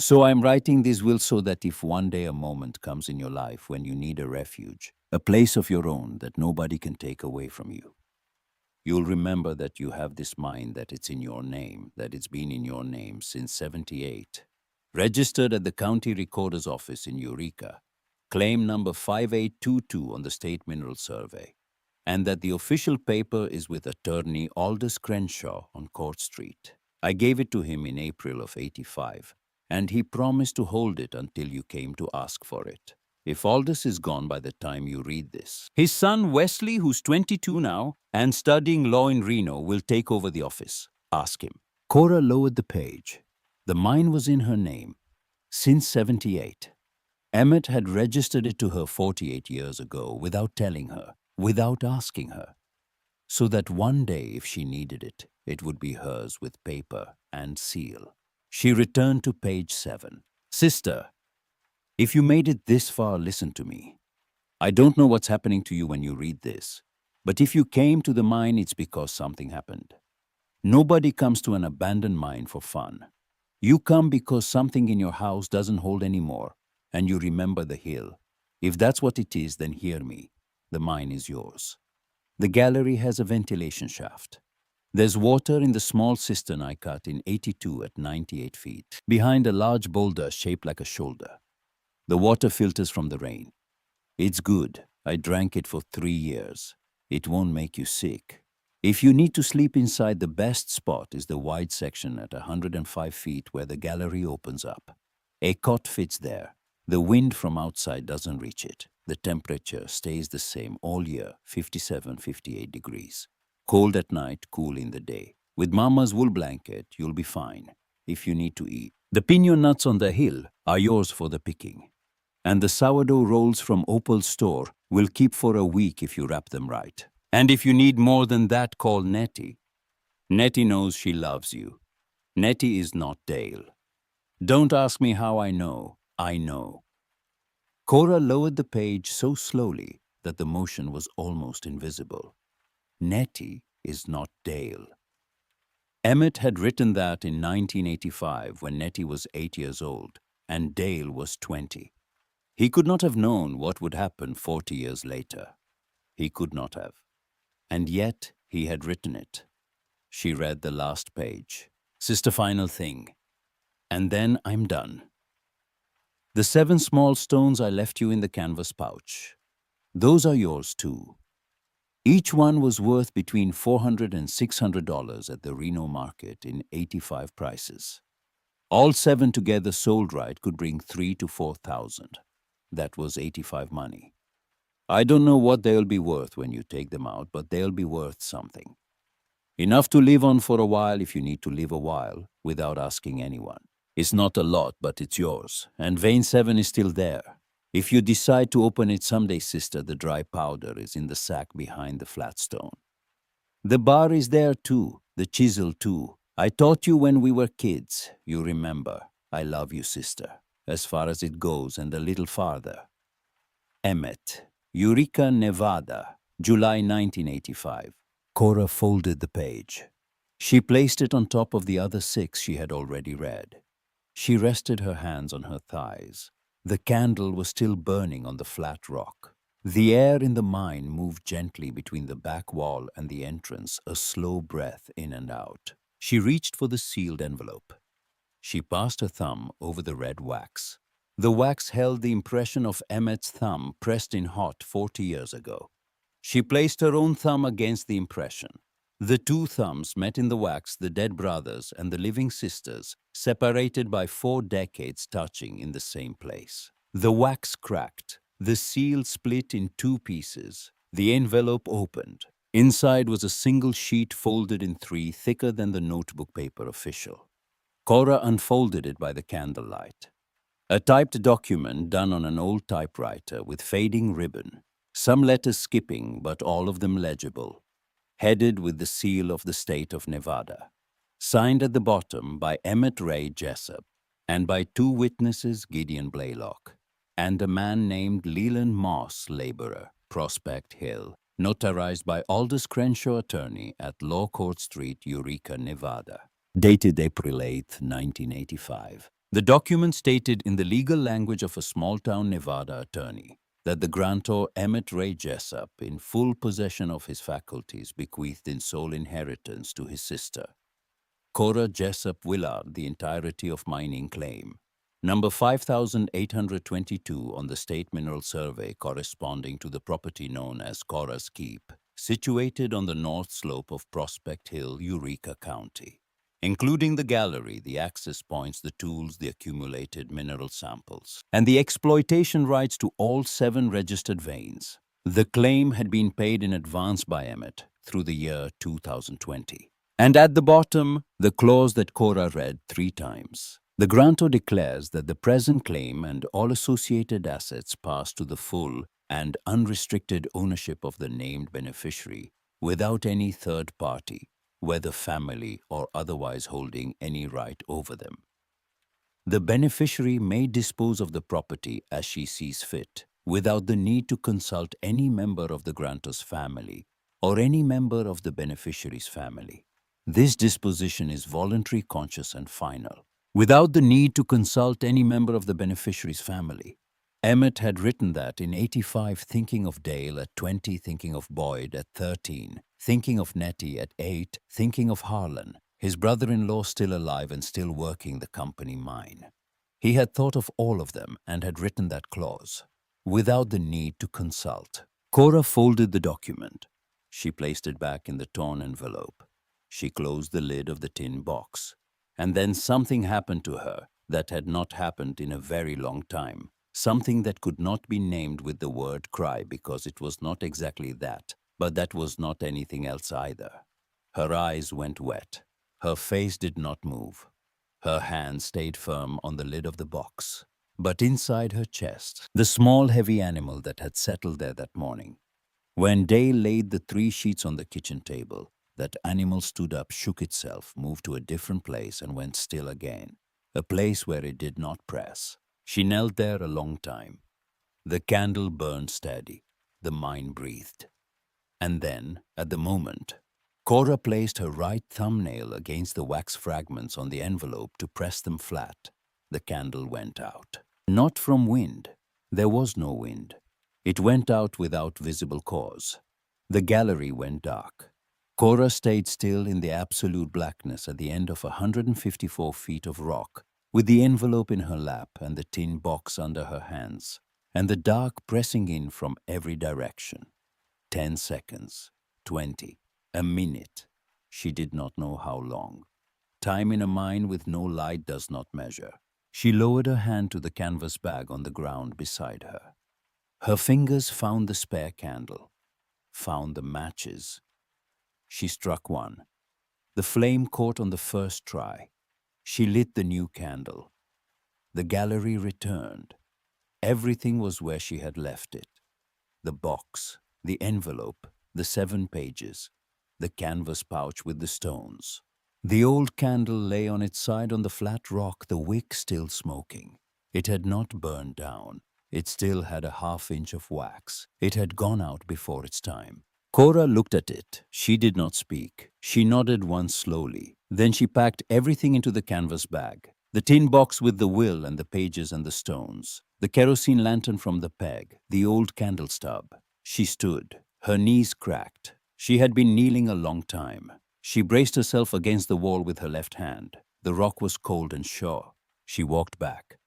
So I'm writing this will so that if one day a moment comes in your life when you need a refuge, a place of your own that nobody can take away from you, you'll remember that you have this mine, that it's in your name, that it's been in your name since '78. Registered at the County Recorder's Office in Eureka, claim number 5822 on the State Mineral Survey, and that the official paper is with attorney Aldous Crenshaw on Court Street. I gave it to him in April of '85, and he promised to hold it until you came to ask for it. If Aldous is gone by the time you read this, his son Wesley, who's 22 now and studying law in Reno, will take over the office. Ask him. Cora lowered the page. The mine was in her name since '78. Emmett had registered it to her 48 years ago without telling her, without asking her, so that one day, if she needed it, it would be hers with paper and seal. She returned to page 7. Sister, if you made it this far, listen to me. I don't know what's happening to you when you read this, but if you came to the mine, it's because something happened. Nobody comes to an abandoned mine for fun. You come because something in your house doesn't hold anymore, and you remember the hill. If that's what it is, then hear me. The mine is yours. The gallery has a ventilation shaft. There's water in the small cistern I cut in '82 at 98 feet, behind a large boulder shaped like a shoulder. The water filters from the rain. It's good. I drank it for 3 years. It won't make you sick. If you need to sleep inside, the best spot is the wide section at 105 feet where the gallery opens up. A cot fits there. The wind from outside doesn't reach it. The temperature stays the same all year, 57, 58 degrees. Cold at night, cool in the day. With Mama's wool blanket, you'll be fine if you need to eat. The piñon nuts on the hill are yours for the picking. And the sourdough rolls from Opal's store will keep for a week if you wrap them right. And if you need more than that, call Nettie. Nettie knows she loves you. Nettie is not Dale. Don't ask me how I know. I know. Cora lowered the page so slowly that the motion was almost invisible. Nettie is not Dale. Emmett had written that in 1985 when Nettie was 8 years old and Dale was 20. He could not have known what would happen 40 years later. He could not have. And yet he had written it. She read the last page. Sister, final thing. And then I'm done. The 7 small stones I left you in the canvas pouch. Those are yours too. Each one was worth between $400 and $600 at the Reno market in '85 prices. All 7 together sold right could bring $3,000 to $4,000. That was '85 money. I don't know what they'll be worth when you take them out, but they'll be worth something. Enough to live on for a while if you need to live a while without asking anyone. It's not a lot, but it's yours, and vein 7 is still there. If you decide to open it someday, sister, the dry powder is in the sack behind the flat stone. The bar is there too, the chisel too. I taught you when we were kids. You remember. I love you, sister, as far as it goes and a little farther. Emmett, Eureka, Nevada, July 1985. Cora folded the page. She placed it on top of the other 6 she had already read. She rested her hands on her thighs. The candle was still burning on the flat rock. The air in the mine moved gently between the back wall and the entrance, a slow breath in and out. She reached for the sealed envelope. She passed her thumb over the red wax. The wax held the impression of Emmett's thumb pressed in hot 40 years ago. She placed her own thumb against the impression. The two thumbs met in the wax, the dead brothers and the living sisters, separated by 4 decades touching in the same place. The wax cracked. The seal split in 2 pieces. The envelope opened. Inside was a single sheet folded in 3, thicker than the notebook paper official. Cora unfolded it by the candlelight. A typed document done on an old typewriter with fading ribbon, some letters skipping but all of them legible, headed with the seal of the state of Nevada, signed at the bottom by Emmett Ray Jessup and by 2 witnesses, Gideon Blaylock, and a man named Leland Moss, laborer, Prospect Hill, notarized by Aldous Crenshaw, attorney at Law Court Street, Eureka, Nevada. Dated April 8, 1985. The document stated in the legal language of a small-town Nevada attorney that the grantor Emmett Ray Jessup, in full possession of his faculties, bequeathed in sole inheritance to his sister, Cora Jessup Willard, the entirety of mining claim, number 5822 on the State Mineral Survey corresponding to the property known as Cora's Keep, situated on the north slope of Prospect Hill, Eureka County, including the gallery, the access points, the tools, the accumulated mineral samples, and the exploitation rights to all 7 registered veins. The claim had been paid in advance by Emmett through the year 2020. And at the bottom, the clause that Cora read 3 times. The grantor declares that the present claim and all associated assets pass to the full and unrestricted ownership of the named beneficiary without any third party, whether family or otherwise, holding any right over them. The beneficiary may dispose of the property as she sees fit, without the need to consult any member of the grantor's family or any member of the beneficiary's family. This disposition is voluntary, conscious, and final, without the need to consult any member of the beneficiary's family. Emmett had written that in 85, thinking of Dale, at 20, thinking of Boyd, at 13, thinking of Nettie, at 8, thinking of Harlan, his brother-in-law still alive and still working the company mine. He had thought of all of them and had written that clause, without the need to consult. Cora folded the document. She placed it back in the torn envelope. She closed the lid of the tin box. And then something happened to her that had not happened in a very long time. Something that could not be named with the word cry, because it was not exactly that, but that was not anything else either. Her eyes went wet. Her face did not move. Her hand stayed firm on the lid of the box. But inside her chest, the small heavy animal that had settled there that morning. When Dale laid the 3 sheets on the kitchen table, that animal stood up, shook itself, moved to a different place, and went still again, a place where it did not press. She knelt there a long time. The candle burned steady. The mine breathed. And then, at the moment, Cora placed her right thumbnail against the wax fragments on the envelope to press them flat. The candle went out. Not from wind. There was no wind. It went out without visible cause. The gallery went dark. Cora stayed still in the absolute blackness at the end of 154 feet of rock, with the envelope in her lap and the tin box under her hands, and the dark pressing in from every direction. 10 seconds, 20, a minute. She did not know how long. Time in a mine with no light does not measure. She lowered her hand to the canvas bag on the ground beside her. Her fingers found the spare candle, found the matches. She struck one. The flame caught on the first try. She lit the new candle. The gallery returned. Everything was where she had left it. The box, the envelope, the 7 pages, the canvas pouch with the stones. The old candle lay on its side on the flat rock, the wick still smoking. It had not burned down. It still had a half-inch of wax. It had gone out before its time. Cora looked at it. She did not speak. She nodded once slowly. Then she packed everything into the canvas bag. The tin box with the will and the pages and the stones. The kerosene lantern from the peg. The old candle stub. She stood. Her knees cracked. She had been kneeling a long time. She braced herself against the wall with her left hand. The rock was cold and sure. She walked back.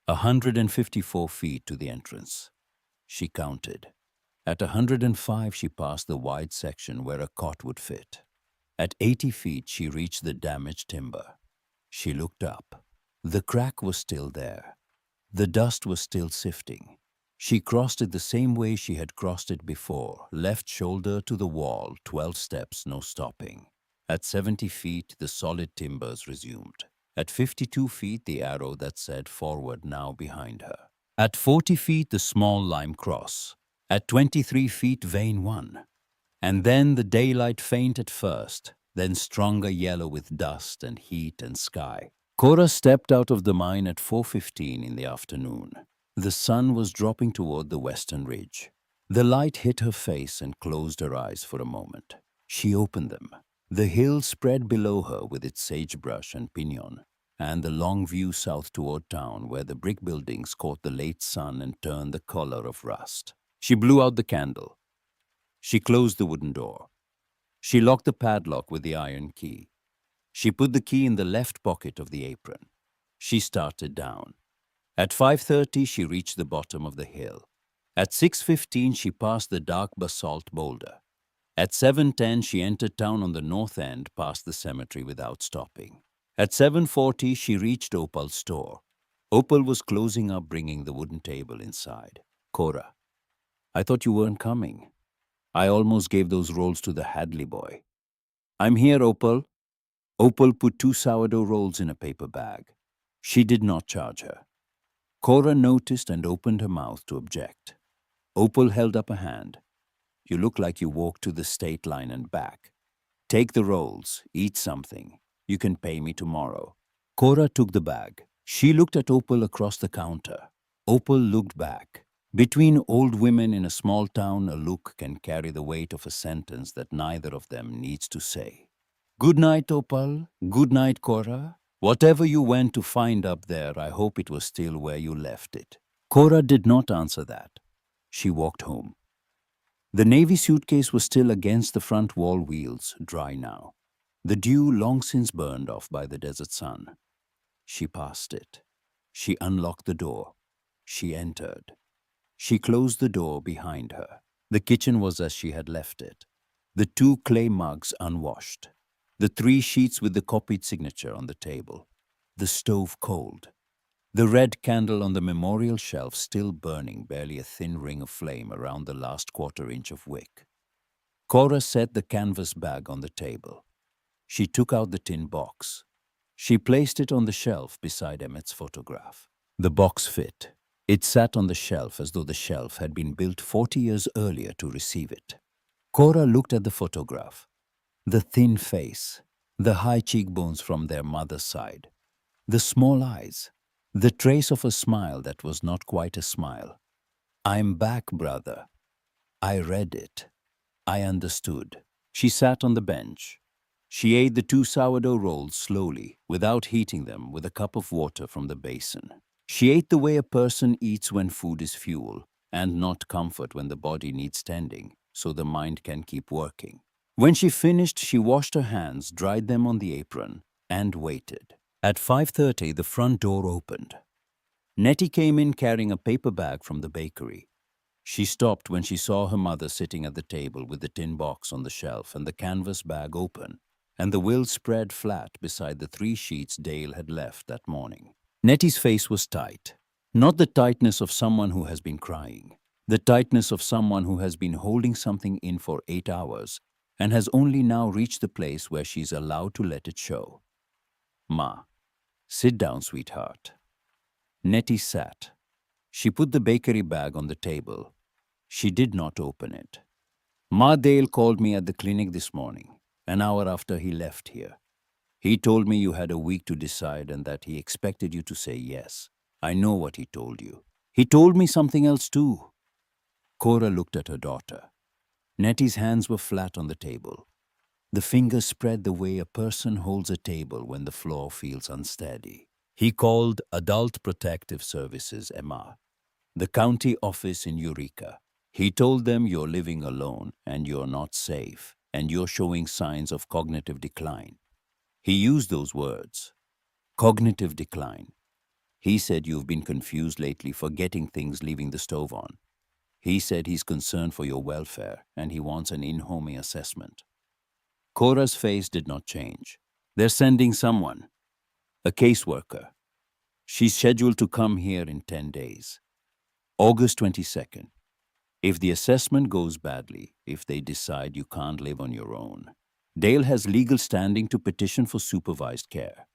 154 feet to the entrance. She counted. At 105, she passed the wide section where a cot would fit. At 80 feet, she reached the damaged timber. She looked up. The crack was still there. The dust was still sifting. She crossed it the same way she had crossed it before, left shoulder to the wall, 12 steps, no stopping. At 70 feet, the solid timbers resumed. At 52 feet, the arrow that said forward now behind her. At 40 feet, the small lime cross. At 23 feet, vein 1. And then the daylight faint at first, then stronger yellow with dust and heat and sky. Cora stepped out of the mine at 4:15 in the afternoon. The sun was dropping toward the western ridge. The light hit her face and closed her eyes for a moment. She opened them. The hill spread below her with its sagebrush and pinon, and the long view south toward town where the brick buildings caught the late sun and turned the color of rust. She blew out the candle. She closed the wooden door. She locked the padlock with the iron key. She put the key in the left pocket of the apron. She started down. At 5:30, she reached the bottom of the hill. At 6:15, she passed the dark basalt boulder. At 7:10, she entered town on the north end past the cemetery without stopping. At 7:40, she reached Opal's store. Opal was closing up, bringing the wooden table inside. Cora, I thought you weren't coming. I almost gave those rolls to the Hadley boy. I'm here, Opal. Opal put 2 sourdough rolls in a paper bag. She did not charge her. Cora noticed and opened her mouth to object. Opal held up a hand. You look like you walked to the state line and back. Take the rolls, eat something. You can pay me tomorrow. Cora took the bag. She looked at Opal across the counter. Opal looked back. Between old women in a small town, a look can carry the weight of a sentence that neither of them needs to say. Good night, Opal. Good night, Cora. Whatever you went to find up there, I hope it was still where you left it. Cora did not answer that. She walked home. The navy suitcase was still against the front wall wheels, dry now. The dew long since burned off by the desert sun. She passed it. She unlocked the door. She entered. She closed the door behind her. The kitchen was as she had left it. The 2 clay mugs unwashed. The 3 sheets with the copied signature on the table. The stove cold. The red candle on the memorial shelf still burning, barely a thin ring of flame around the last quarter-inch of wick. Cora set the canvas bag on the table. She took out the tin box. She placed it on the shelf beside Emmett's photograph. The box fit. It sat on the shelf as though the shelf had been built 40 years earlier to receive it. Cora looked at the photograph. The thin face, the high cheekbones from their mother's side, the small eyes, the trace of a smile that was not quite a smile. I'm back, brother. I read it. I understood. She sat on the bench. She ate the 2 sourdough rolls slowly, without heating them, with a cup of water from the basin. She ate the way a person eats when food is fuel, and not comfort when the body needs tending, so the mind can keep working. When she finished, she washed her hands, dried them on the apron, and waited. At 5:30, the front door opened. Nettie came in carrying a paper bag from the bakery. She stopped when she saw her mother sitting at the table with the tin box on the shelf and the canvas bag open, and the will spread flat beside the 3 sheets Dale had left that morning. Nettie's face was tight. Not the tightness of someone who has been crying. The tightness of someone who has been holding something in for 8 hours and has only now reached the place where she's allowed to let it show. Ma, sit down, sweetheart. Nettie sat. She put the bakery bag on the table. She did not open it. Ma, Dale called me at the clinic this morning, an hour after he left here. He told me you had a week to decide and that he expected you to say yes. I know what he told you. He told me something else too. Cora looked at her daughter. Nettie's hands were flat on the table. The fingers spread the way a person holds a table when the floor feels unsteady. He called Adult Protective Services, Emma, the county office in Eureka. He told them you're living alone and you're not safe and you're showing signs of cognitive decline. He used those words. Cognitive decline. He said you've been confused lately, forgetting things, leaving the stove on. He said he's concerned for your welfare and he wants an in-home assessment. Cora's face did not change. They're sending someone, a caseworker. She's scheduled to come here in 10 days. August 22nd. If the assessment goes badly, if they decide you can't live on your own, Dale has legal standing to petition for supervised care.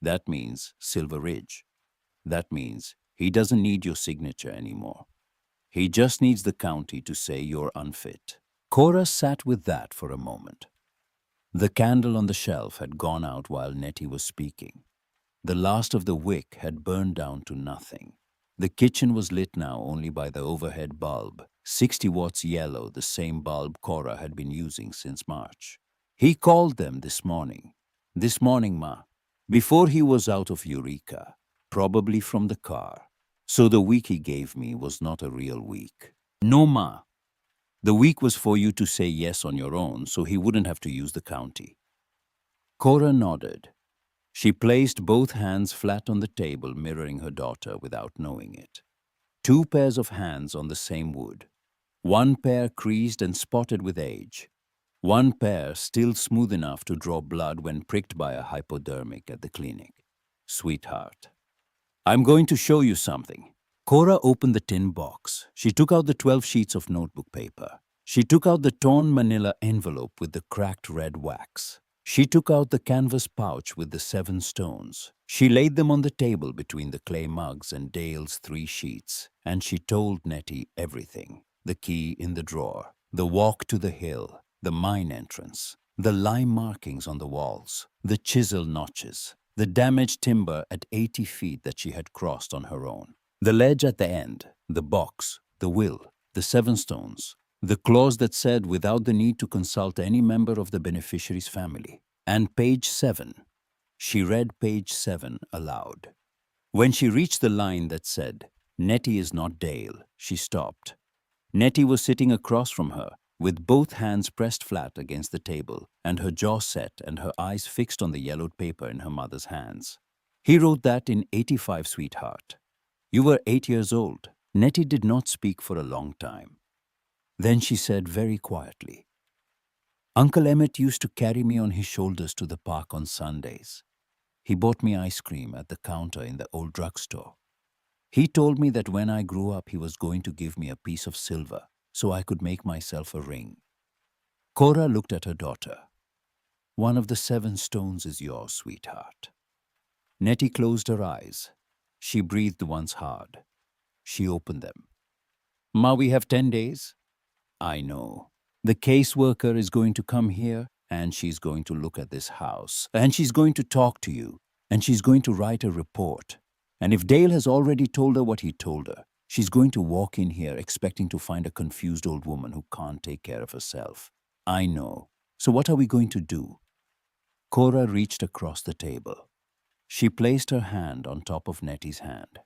That means Silver Ridge. That means he doesn't need your signature anymore. He just needs the county to say you're unfit. Cora sat with that for a moment. The candle on the shelf had gone out while Nettie was speaking. The last of the wick had burned down to nothing. The kitchen was lit now only by the overhead bulb, 60 watts yellow, the same bulb Cora had been using since March. He called them this morning. This morning, Ma. Before he was out of Eureka, probably from the car. So the week he gave me was not a real week. No, Ma. The week was for you to say yes on your own so he wouldn't have to use the county. Cora nodded. She placed both hands flat on the table, mirroring her daughter without knowing it. 2 pairs of hands on the same wood. 1 pair creased and spotted with age. 1 pair still smooth enough to draw blood when pricked by a hypodermic at the clinic. Sweetheart, I'm going to show you something. Cora opened the tin box. She took out the 12 sheets of notebook paper. She took out the torn manila envelope with the cracked red wax. She took out the canvas pouch with the 7 stones. She laid them on the table between the clay mugs and Dale's 3 sheets, and she told Nettie everything. The key in the drawer, the walk to the hill, the mine entrance, the lime markings on the walls, the chisel notches, the damaged timber at 80 feet that she had crossed on her own, the ledge at the end, the box, the will, the 7 stones, the clause that said without the need to consult any member of the beneficiary's family, and page 7. She read page 7 aloud. When she reached the line that said, Nettie is not Dale, she stopped. Nettie was sitting across from her, with both hands pressed flat against the table, and her jaw set and her eyes fixed on the yellowed paper in her mother's hands. He wrote that in 85, sweetheart. You were 8 years old. Nettie did not speak for a long time. Then she said very quietly, Uncle Emmett used to carry me on his shoulders to the park on Sundays. He bought me ice cream at the counter in the old drugstore. He told me that when I grew up, he was going to give me a piece of silver so I could make myself a ring. Cora looked at her daughter. One of the 7 stones is yours, sweetheart. Nettie closed her eyes. She breathed once hard. She opened them. Ma, we have 10 days. I know. The caseworker is going to come here, and she's going to look at this house, and she's going to talk to you, and she's going to write a report. And if Dale has already told her what he told her, she's going to walk in here expecting to find a confused old woman who can't take care of herself. I know. So what are we going to do? Cora reached across the table. She placed her hand on top of Nettie's hand.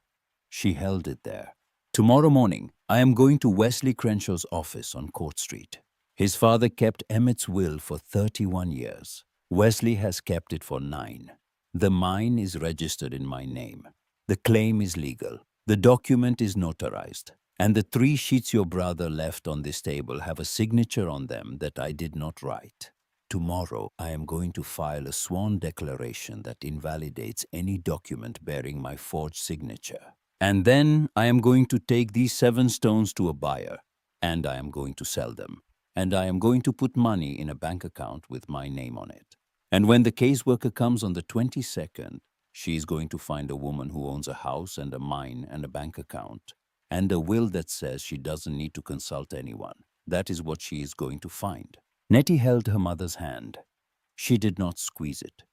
She held it there. Tomorrow morning, I am going to Wesley Crenshaw's office on Court Street. His father kept Emmett's will for 31 years. Wesley has kept it for 9. The mine is registered in my name. The claim is legal. The document is notarized. And the 3 sheets your brother left on this table have a signature on them that I did not write. Tomorrow, I am going to file a sworn declaration that invalidates any document bearing my forged signature. And then I am going to take these 7 stones to a buyer, and I am going to sell them. And I am going to put money in a bank account with my name on it. And when the caseworker comes on the 22nd, she is going to find a woman who owns a house and a mine and a bank account, and a will that says she doesn't need to consult anyone. That is what she is going to find. Nettie held her mother's hand. She did not squeeze it.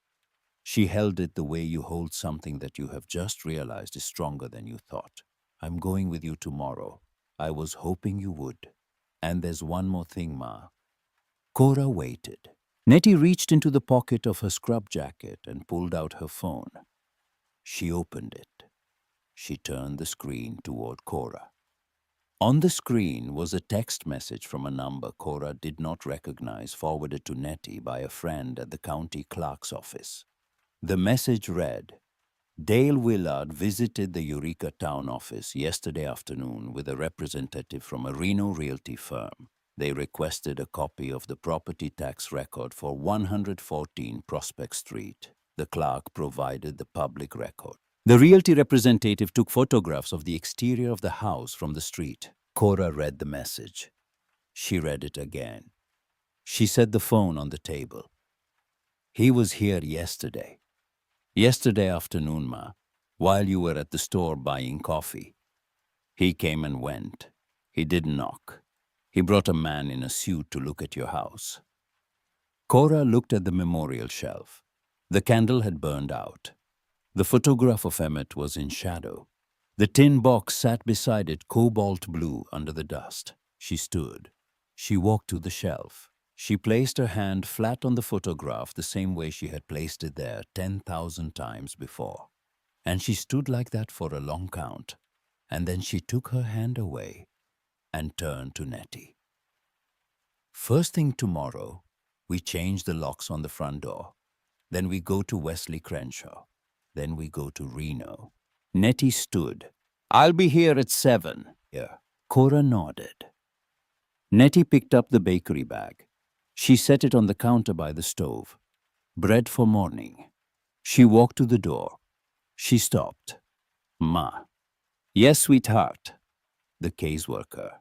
She held it the way you hold something that you have just realized is stronger than you thought. I'm going with you tomorrow. I was hoping you would. And there's one more thing, Ma. Cora waited. Nettie reached into the pocket of her scrub jacket and pulled out her phone. She opened it. She turned the screen toward Cora. On the screen was a text message from a number Cora did not recognize, forwarded to Nettie by a friend at the county clerk's office. The message read, Dale Willard visited the Eureka town office yesterday afternoon with a representative from a Reno realty firm. They requested a copy of the property tax record for 114 Prospect Street. The clerk provided the public record. The realty representative took photographs of the exterior of the house from the street. Cora read the message. She read it again. She set the phone on the table. He was here yesterday. Yesterday afternoon, Ma, while you were at the store buying coffee. He came and went. He didn't knock. He brought a man in a suit to look at your house. Cora looked at the memorial shelf. The candle had burned out. The photograph of Emmett was in shadow. The tin box sat beside it, cobalt blue under the dust. She stood. She walked to the shelf. She placed her hand flat on the photograph the same way she had placed it there 10,000 times before. And she stood like that for a long count. And then she took her hand away and turned to Nettie. First thing tomorrow, we change the locks on the front door. Then we go to Wesley Crenshaw. Then we go to Reno. Nettie stood. I'll be here at 7. Yeah. Cora nodded. Nettie picked up the bakery bag. She set it on the counter by the stove. Bread for morning. She walked to the door. She stopped. Ma. Yes, sweetheart. The caseworker.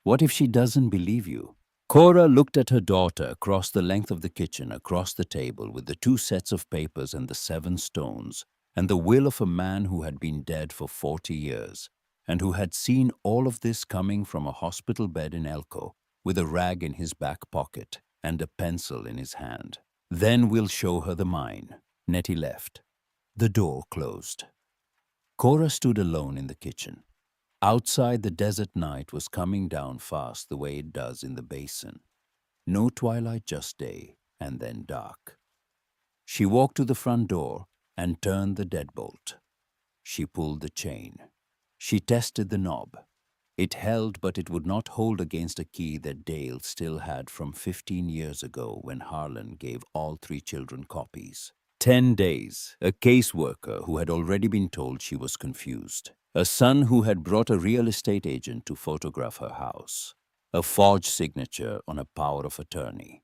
What if she doesn't believe you? Cora looked at her daughter across the length of the kitchen, across the table with the 2 sets of papers and the 7 stones, and the will of a man who had been dead for 40 years, and who had seen all of this coming from a hospital bed in Elko, with a rag in his back pocket and a pencil in his hand. Then we'll show her the mine. Nettie left. The door closed. Cora stood alone in the kitchen. Outside, the desert night was coming down fast the way it does in the basin. No twilight, just day, and then dark. She walked to the front door and turned the deadbolt. She pulled the chain. She tested the knob. It held, but it would not hold against a key that Dale still had from 15 years ago when Harlan gave all 3 children copies. 10 days, a caseworker who had already been told she was confused. A son who had brought a real estate agent to photograph her house. A forged signature on a power of attorney.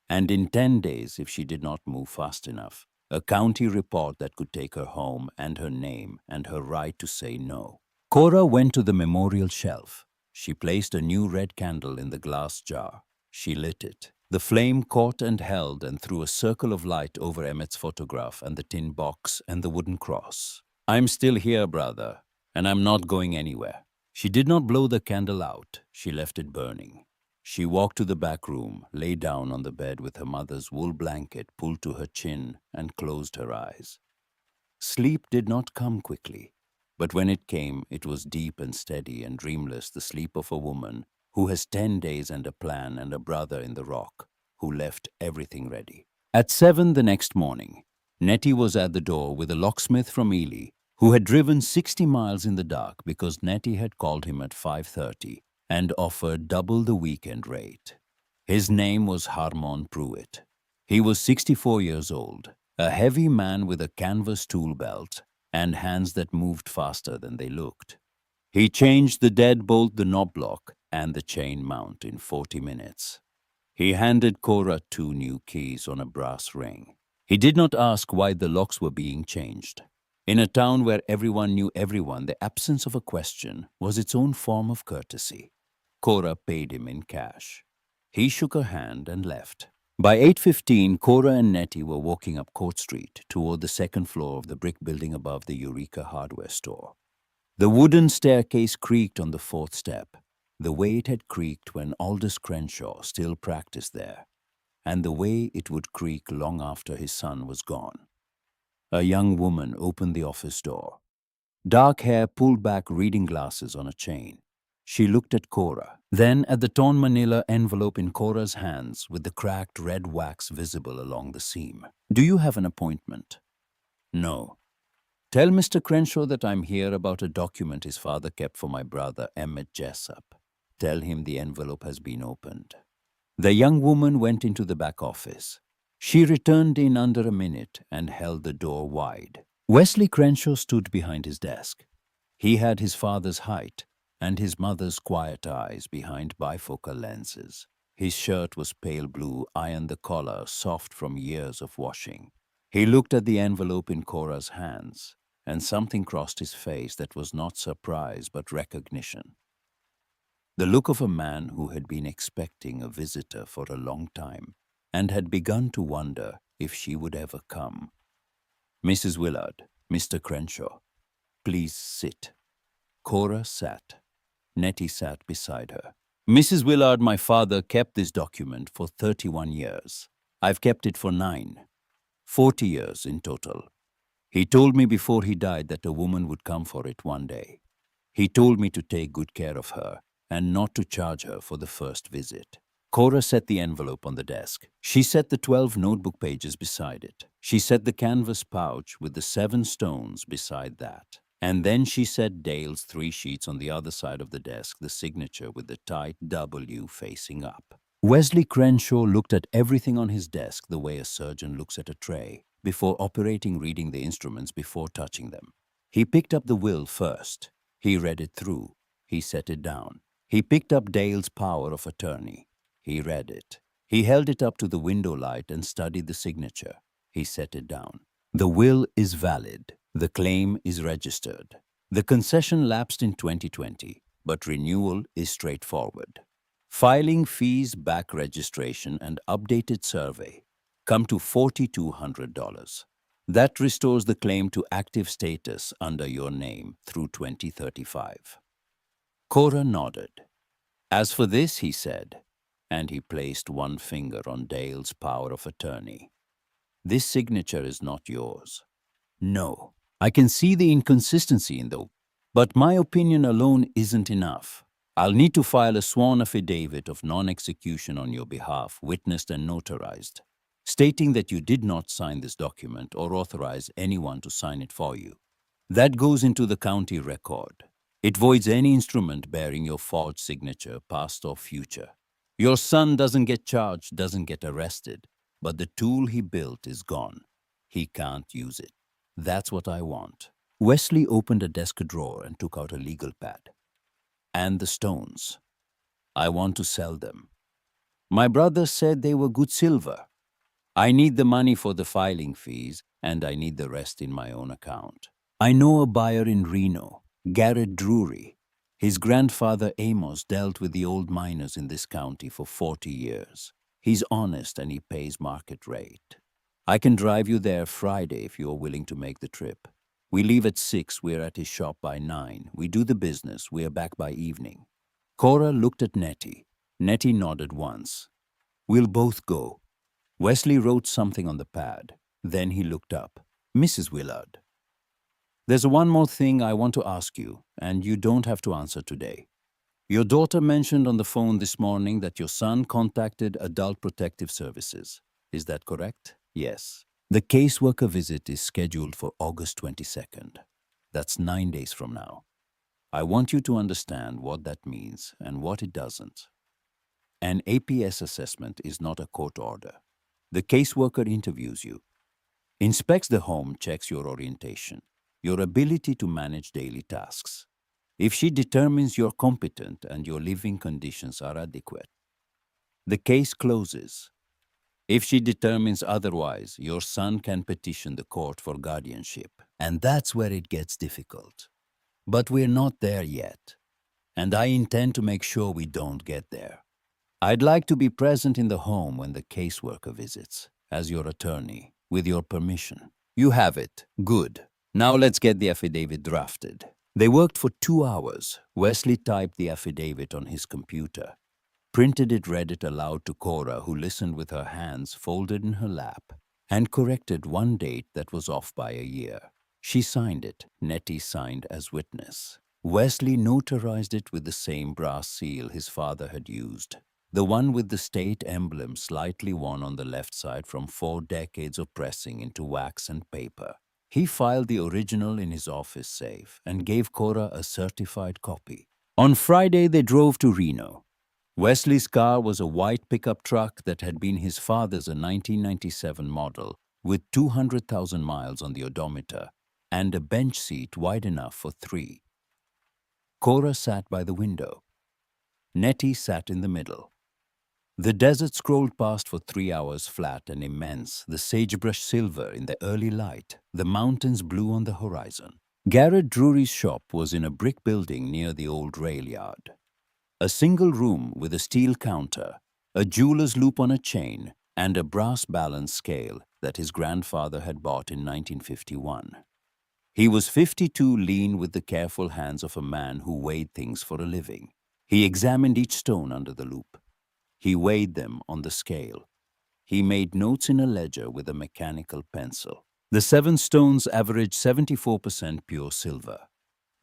And in 10 days, if she did not move fast enough, a county report that could take her home and her name and her right to say no. Cora went to the memorial shelf. She placed a new red candle in the glass jar. She lit it. The flame caught and held and threw a circle of light over Emmett's photograph and the tin box and the wooden cross. I'm still here, brother, and I'm not going anywhere. She did not blow the candle out. She left it burning. She walked to the back room, lay down on the bed with her mother's wool blanket pulled to her chin, and closed her eyes. Sleep did not come quickly. But when it came, it was deep and steady and dreamless, the sleep of a woman who has 10 days and a plan and a brother in the rock, who left everything ready. At 7 the next morning, Nettie was at the door with a locksmith from Ely, who had driven 60 miles in the dark because Nettie had called him at 5:30 and offered double the weekend rate. His name was Harmon Pruitt. He was 64 years old, a heavy man with a canvas tool belt and hands that moved faster than they looked. He changed the deadbolt, the knob lock, and the chain mount in 40 minutes. He handed Cora 2 new keys on a brass ring. He did not ask why the locks were being changed. In a town where everyone knew everyone, the absence of a question was its own form of courtesy. Cora paid him in cash. He shook her hand and left. By 8:15, Cora and Nettie were walking up Court Street toward the 2nd floor of the brick building above the Eureka hardware store. The wooden staircase creaked on the 4th step, the way it had creaked when Aldous Crenshaw still practiced there, and the way it would creak long after his son was gone. A young woman opened the office door. Dark hair pulled back, reading glasses on a chain. She looked at Cora, then at the torn manila envelope in Cora's hands with the cracked red wax visible along the seam. Do you have an appointment? No. Tell Mr. Crenshaw that I'm here about a document his father kept for my brother, Emmett Jessup. Tell him the envelope has been opened. The young woman went into the back office. She returned in under a minute and held the door wide. Wesley Crenshaw stood behind his desk. He had his father's height and his mother's quiet eyes behind bifocal lenses. His shirt was pale blue, iron the collar, soft from years of washing. He looked at the envelope in Cora's hands, and something crossed his face that was not surprise but recognition. The look of a man who had been expecting a visitor for a long time and had begun to wonder if she would ever come. Mrs. Willard, Mr. Crenshaw, please sit. Cora sat. Nettie sat beside her. Mrs. Willard, my father kept this document for 31 years. I've kept it for 9. 40 years in total. He told me before he died that a woman would come for it one day. He told me to take good care of her and not to charge her for the first visit. Cora set the envelope on the desk. She set the 12 notebook pages beside it. She set the canvas pouch with the 7 stones beside that. And then she set Dale's 3 sheets on the other side of the desk, the signature with the tight W facing up. Wesley Crenshaw looked at everything on his desk the way a surgeon looks at a tray, before operating, reading the instruments before touching them. He picked up the will first. He read it through. He set it down. He picked up Dale's power of attorney. He read it. He held it up to the window light and studied the signature. He set it down. The will is valid. The claim is registered. The concession lapsed in 2020, but renewal is straightforward. Filing fees, back registration, and updated survey come to $4,200. That restores the claim to active status under your name through 2035. Cora nodded. As for this, he said, and he placed one finger on Dale's power of attorney. This signature is not yours. No, I can see the inconsistency in the, but my opinion alone isn't enough. I'll need to file a sworn affidavit of non-execution on your behalf, witnessed and notarized, stating that you did not sign this document or authorize anyone to sign it for you. That goes into the county record. It voids any instrument bearing your forged signature, past or future. Your son doesn't get charged, doesn't get arrested, but the tool he built is gone. He can't use it. That's what I want. Wesley opened a desk drawer and took out a legal pad. And the stones. I want to sell them. My brother said they were good silver. I need the money for the filing fees, and I need the rest in my own account. I know a buyer in Reno, Garrett Drury. His grandfather Amos dealt with the old miners in this county for 40 years. He's honest and he pays market rate. I can drive you there Friday if you're willing to make the trip. We leave at 6, we're at his shop by 9. We do the business, we're back by evening. Cora looked at Nettie. Nettie nodded once. We'll both go. Wesley wrote something on the pad. Then he looked up. Mrs. Willard. There's one more thing I want to ask you, and you don't have to answer today. Your daughter mentioned on the phone this morning that your son contacted Adult Protective Services. Is that correct? Yes. The caseworker visit is scheduled for August 22nd. That's 9 days from now. I want you to understand what that means and what it doesn't. An APS assessment is not a court order. The caseworker interviews you, inspects the home, checks your orientation, your ability to manage daily tasks. If she determines you're competent and your living conditions are adequate, the case closes. If she determines otherwise, your son can petition the court for guardianship. And that's where it gets difficult. But we're not there yet. And I intend to make sure we don't get there. I'd like to be present in the home when the caseworker visits, as your attorney, with your permission. You have it. Good. Now let's get the affidavit drafted. They worked for 2 hours. Wesley typed the affidavit on his computer, printed it, read it aloud to Cora, who listened with her hands folded in her lap, and corrected one date that was off by a year. She signed it. Nettie signed as witness. Wesley notarized it with the same brass seal his father had used, the one with the state emblem slightly worn on the left side from 4 decades of pressing into wax and paper. He filed the original in his office safe and gave Cora a certified copy. On Friday, they drove to Reno. Wesley's car was a white pickup truck that had been his father's, a 1997 model with 200,000 miles on the odometer. and a bench seat wide enough for 3. Cora sat by the window. Nettie sat in the middle. The desert scrolled past for 3 hours, flat and immense, the sagebrush silver in the early light, the mountains blue on the horizon. Garrett Drury's shop was in a brick building near the old rail yard. A single room with a steel counter, a jeweler's loop on a chain, and a brass balance scale that his grandfather had bought in 1951. He was 52, lean with the careful hands of a man who weighed things for a living. He examined each stone under the loop. He weighed them on the scale. He made notes in a ledger with a mechanical pencil. The 7 stones averaged 74% pure silver.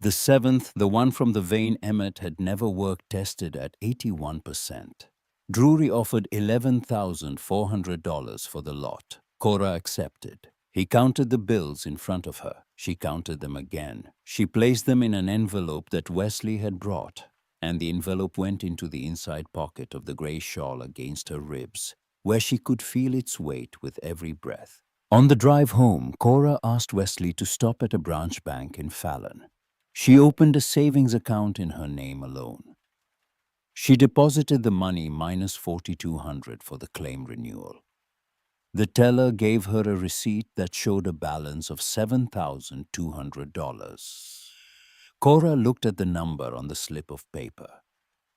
The 7th, the one from the vein Emmett, had never worked, tested at 81%. Drury offered $11,400 for the lot. Cora accepted. He counted the bills in front of her. She counted them again. She placed them in an envelope that Wesley had brought, and the envelope went into the inside pocket of the gray shawl against her ribs, where she could feel its weight with every breath. On the drive home, Cora asked Wesley to stop at a branch bank in Fallon. She opened a savings account in her name alone. She deposited the money minus $4,200 for the claim renewal. The teller gave her a receipt that showed a balance of $7,200. Cora looked at the number on the slip of paper.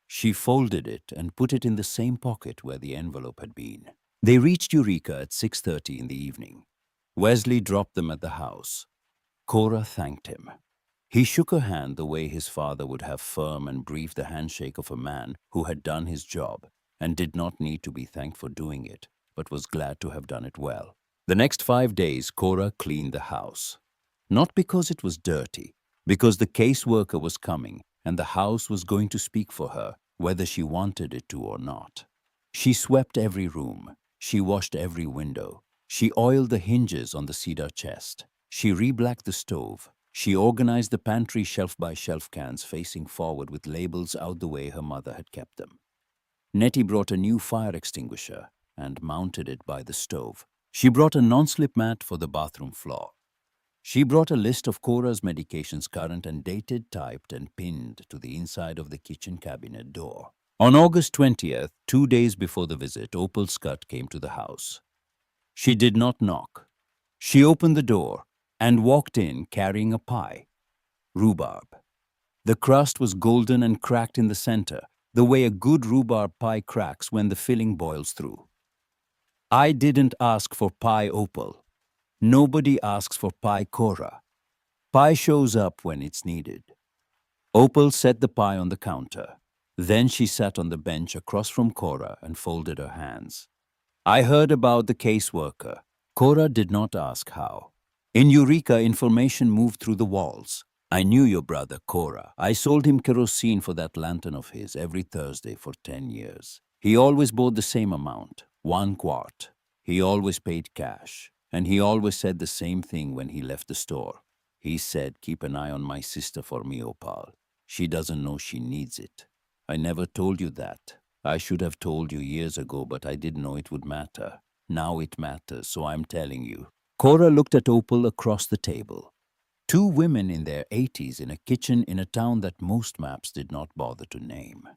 She folded it and put it in the same pocket where the envelope had been. They reached Eureka at 6:30 in the evening. Wesley dropped them at the house. Cora thanked him. He shook her hand the way his father would have, firm and brief, the handshake of a man who had done his job and did not need to be thanked for doing it, but was glad to have done it well. The next 5 days, Cora cleaned the house. Not because it was dirty, because the caseworker was coming and the house was going to speak for her, whether she wanted it to or not. She swept every room. She washed every window. She oiled the hinges on the cedar chest. She reblacked the stove. She organized the pantry shelf-by-shelf cans facing forward with labels out the way her mother had kept them. Nettie brought a new fire extinguisher and mounted it by the stove. She brought a non-slip mat for the bathroom floor. She brought a list of Cora's medications, current and dated, typed and pinned to the inside of the kitchen cabinet door. On August 20th, 2 days before the visit, Opal Scott came to the house. She did not knock. She opened the door and walked in carrying a pie. Rhubarb. The crust was golden and cracked in the center, the way a good rhubarb pie cracks when the filling boils through. I didn't ask for pie, Opal. Nobody asks for pie, Cora. Pie shows up when it's needed. Opal set the pie on the counter. Then she sat on the bench across from Cora and folded her hands. I heard about the caseworker. Cora did not ask how. In Eureka, information moved through the walls. I knew your brother, Cora. I sold him kerosene for that lantern of his every Thursday for 10 years. He always bought the same amount, 1 quart. He always paid cash. And he always said the same thing when he left the store. He said, keep an eye on my sister for me, Opal. She doesn't know she needs it. I never told you that. I should have told you years ago, but I didn't know it would matter. Now it matters, so I'm telling you. Cora looked at Opal across the table. 2 women in their 80s in a kitchen in a town that most maps did not bother to name.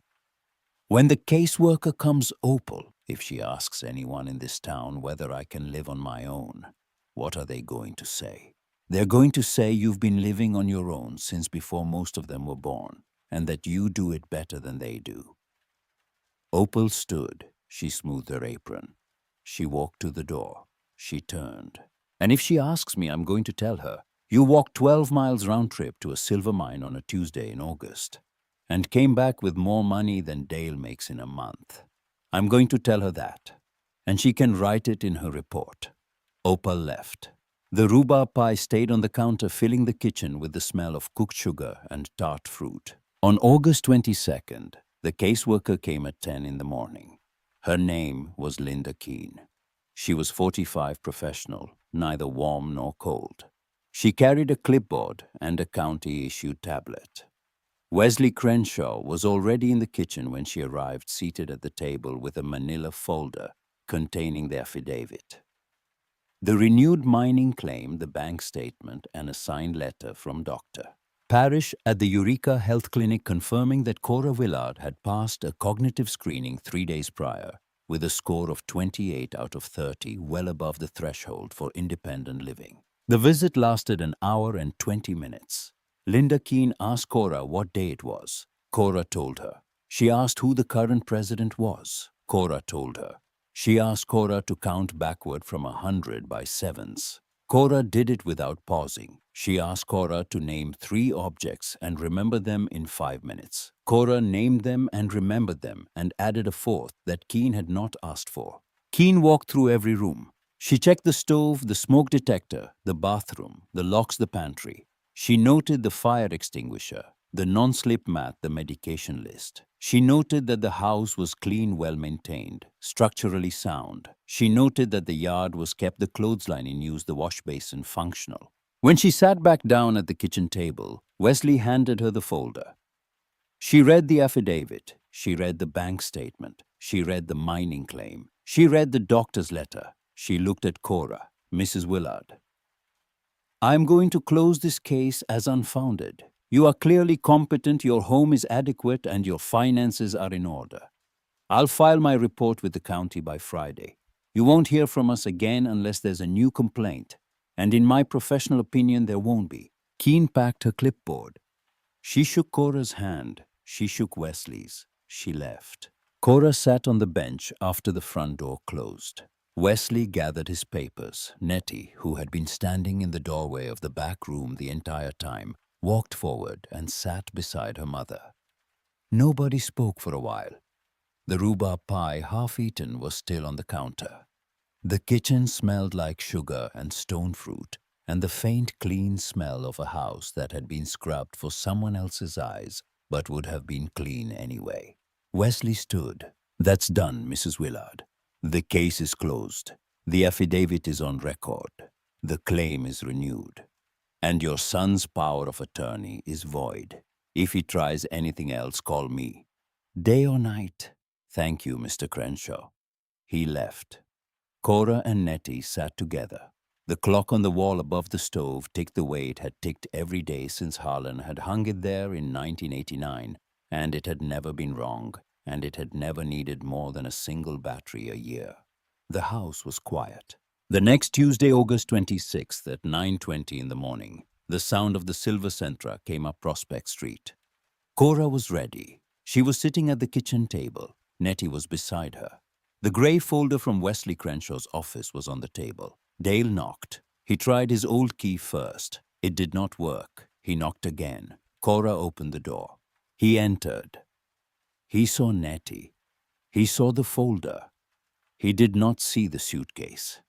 When the caseworker comes, Opal, if she asks anyone in this town whether I can live on my own, what are they going to say? They're going to say you've been living on your own since before most of them were born, and that you do it better than they do. Opal stood. She smoothed her apron. She walked to the door. She turned. And if she asks me, I'm going to tell her, you walked 12 miles round trip to a silver mine on a Tuesday in August and came back with more money than Dale makes in a month. I'm going to tell her that, and she can write it in her report. Opal left. The rhubarb pie stayed on the counter, filling the kitchen with the smell of cooked sugar and tart fruit. On August 22nd, the caseworker came at 10 in the morning. Her name was Linda Keene. She was 45, professional, neither warm nor cold. She carried a clipboard and a county-issued tablet. Wesley Crenshaw was already in the kitchen when she arrived, seated at the table with a manila folder containing the affidavit. The renewed mining claim, the bank statement, and a signed letter from Dr. Parrish at the Eureka Health Clinic confirming that Cora Willard had passed a cognitive screening 3 days prior with a score of 28 out of 30, well above the threshold for independent living. The visit lasted an hour and 20 minutes. Linda Keene asked Cora what day it was. Cora told her. She asked who the current president was. Cora told her. She asked Cora to count backward from 100 by sevens. Cora did it without pausing. She asked Cora to name 3 objects and remember them in 5 minutes. Cora named them and remembered them and added a 4th that Keene had not asked for. Keene walked through every room. She checked the stove, the smoke detector, the bathroom, the locks, the pantry. She noted the fire extinguisher, the non-slip mat, the medication list. She noted that the house was clean, well-maintained, structurally sound. She noted that the yard was kept, the clothesline in use, the wash basin functional. When she sat back down at the kitchen table, Wesley handed her the folder. She read the affidavit. She read the bank statement. She read the mining claim. She read the doctor's letter. She looked at Cora, Mrs. Willard. I'm going to close this case as unfounded. You are clearly competent, your home is adequate, and your finances are in order. I'll file my report with the county by Friday. You won't hear from us again unless there's a new complaint, and in my professional opinion, there won't be. Keene packed her clipboard. She shook Cora's hand. She shook Wesley's. She left. Cora sat on the bench after the front door closed. Wesley gathered his papers. Nettie, who had been standing in the doorway of the back room the entire time, walked forward and sat beside her mother. Nobody spoke for a while. The rhubarb pie, half eaten, was still on the counter. The kitchen smelled like sugar and stone fruit, and the faint, clean smell of a house that had been scrubbed for someone else's eyes, but would have been clean anyway. Wesley stood. That's done, Mrs. Willard. The case is closed. The affidavit is on record. The claim is renewed. And your son's power of attorney is void. If he tries anything else, call me. Day or night. Thank you, Mr. Crenshaw. He left. Cora and Nettie sat together. The clock on the wall above the stove ticked the way it had ticked every day since Harlan had hung it there in 1989, and it had never been wrong, and it had never needed more than a single battery a year. The house was quiet. The next Tuesday, August 26th at 9:20 in the morning, the sound of the Silver Sentra came up Prospect Street. Cora was ready. She was sitting at the kitchen table. Nettie was beside her. The gray folder from Wesley Crenshaw's office was on the table. Dale knocked. He tried his old key first. It did not work. He knocked again. Cora opened the door. He entered. He saw Nettie. He saw the folder. He did not see the suitcase.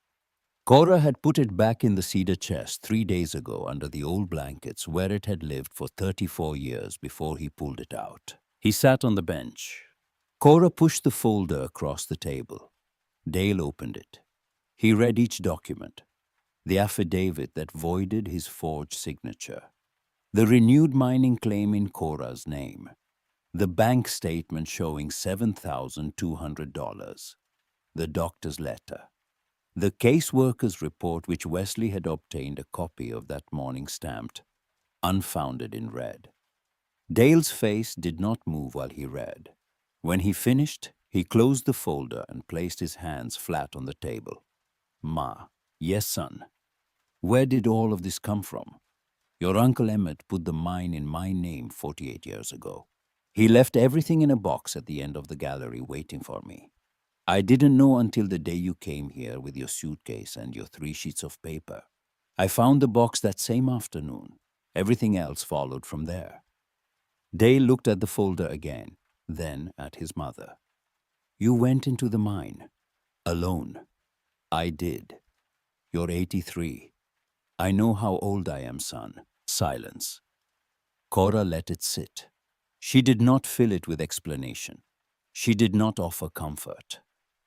Cora had put it back in the cedar chest 3 days ago under the old blankets where it had lived for 34 years before he pulled it out. He sat on the bench. Cora pushed the folder across the table. Dale opened it. He read each document. The affidavit that voided his forged signature. The renewed mining claim in Cora's name. The bank statement showing $7,200. The doctor's letter. The caseworker's report which Wesley had obtained a copy of that morning stamped, unfounded in red. Dale's face did not move while he read. When he finished, he closed the folder and placed his hands flat on the table. Ma, yes, son. Where did all of this come from? Your Uncle Emmett put the mine in my name 48 years ago. He left everything in a box at the end of the gallery waiting for me. I didn't know until the day you came here with your suitcase and your 3 sheets of paper. I found the box that same afternoon. Everything else followed from there. Dale looked at the folder again, then at his mother. You went into the mine. Alone. I did. You're 83. I know how old I am, son. Silence. Cora let it sit. She did not fill it with explanation. She did not offer comfort.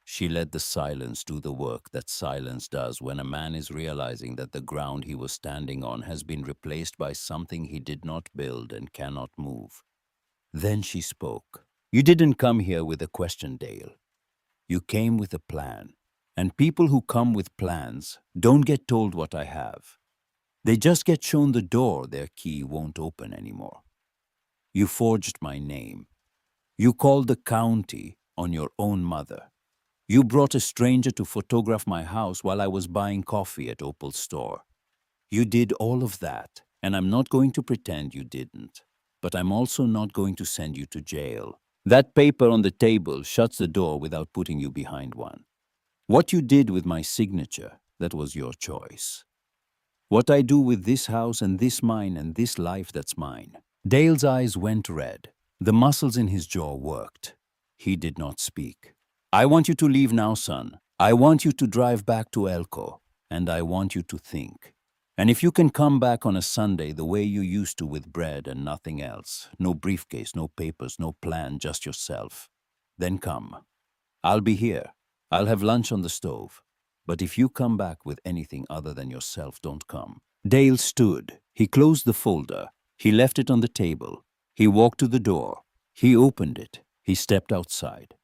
She let the silence do the work that silence does when a man is realizing that the ground he was standing on has been replaced by something he did not build and cannot move. Then she spoke. You didn't come here with a question, Dale. You came with a plan. And people who come with plans don't get told what I have. They just get shown the door their key won't open anymore. You forged my name. You called the county on your own mother. You brought a stranger to photograph my house while I was buying coffee at Opal's store. You did all of that, and I'm not going to pretend you didn't. But I'm also not going to send you to jail. That paper on the table shuts the door without putting you behind one. What you did with my signature, that was your choice. What I do with this house and this mine and this life, that's mine. Dale's eyes went red. The muscles in his jaw worked. He did not speak. I want you to leave now, son. I want you to drive back to Elko, and I want you to think. And if you can come back on a Sunday the way you used to with bread and nothing else, no briefcase, no papers, no plan, just yourself, then come. I'll be here. I'll have lunch on the stove. But if you come back with anything other than yourself, don't come. Dale stood. He closed the folder. He left it on the table. He walked to the door. He opened it. He stepped outside.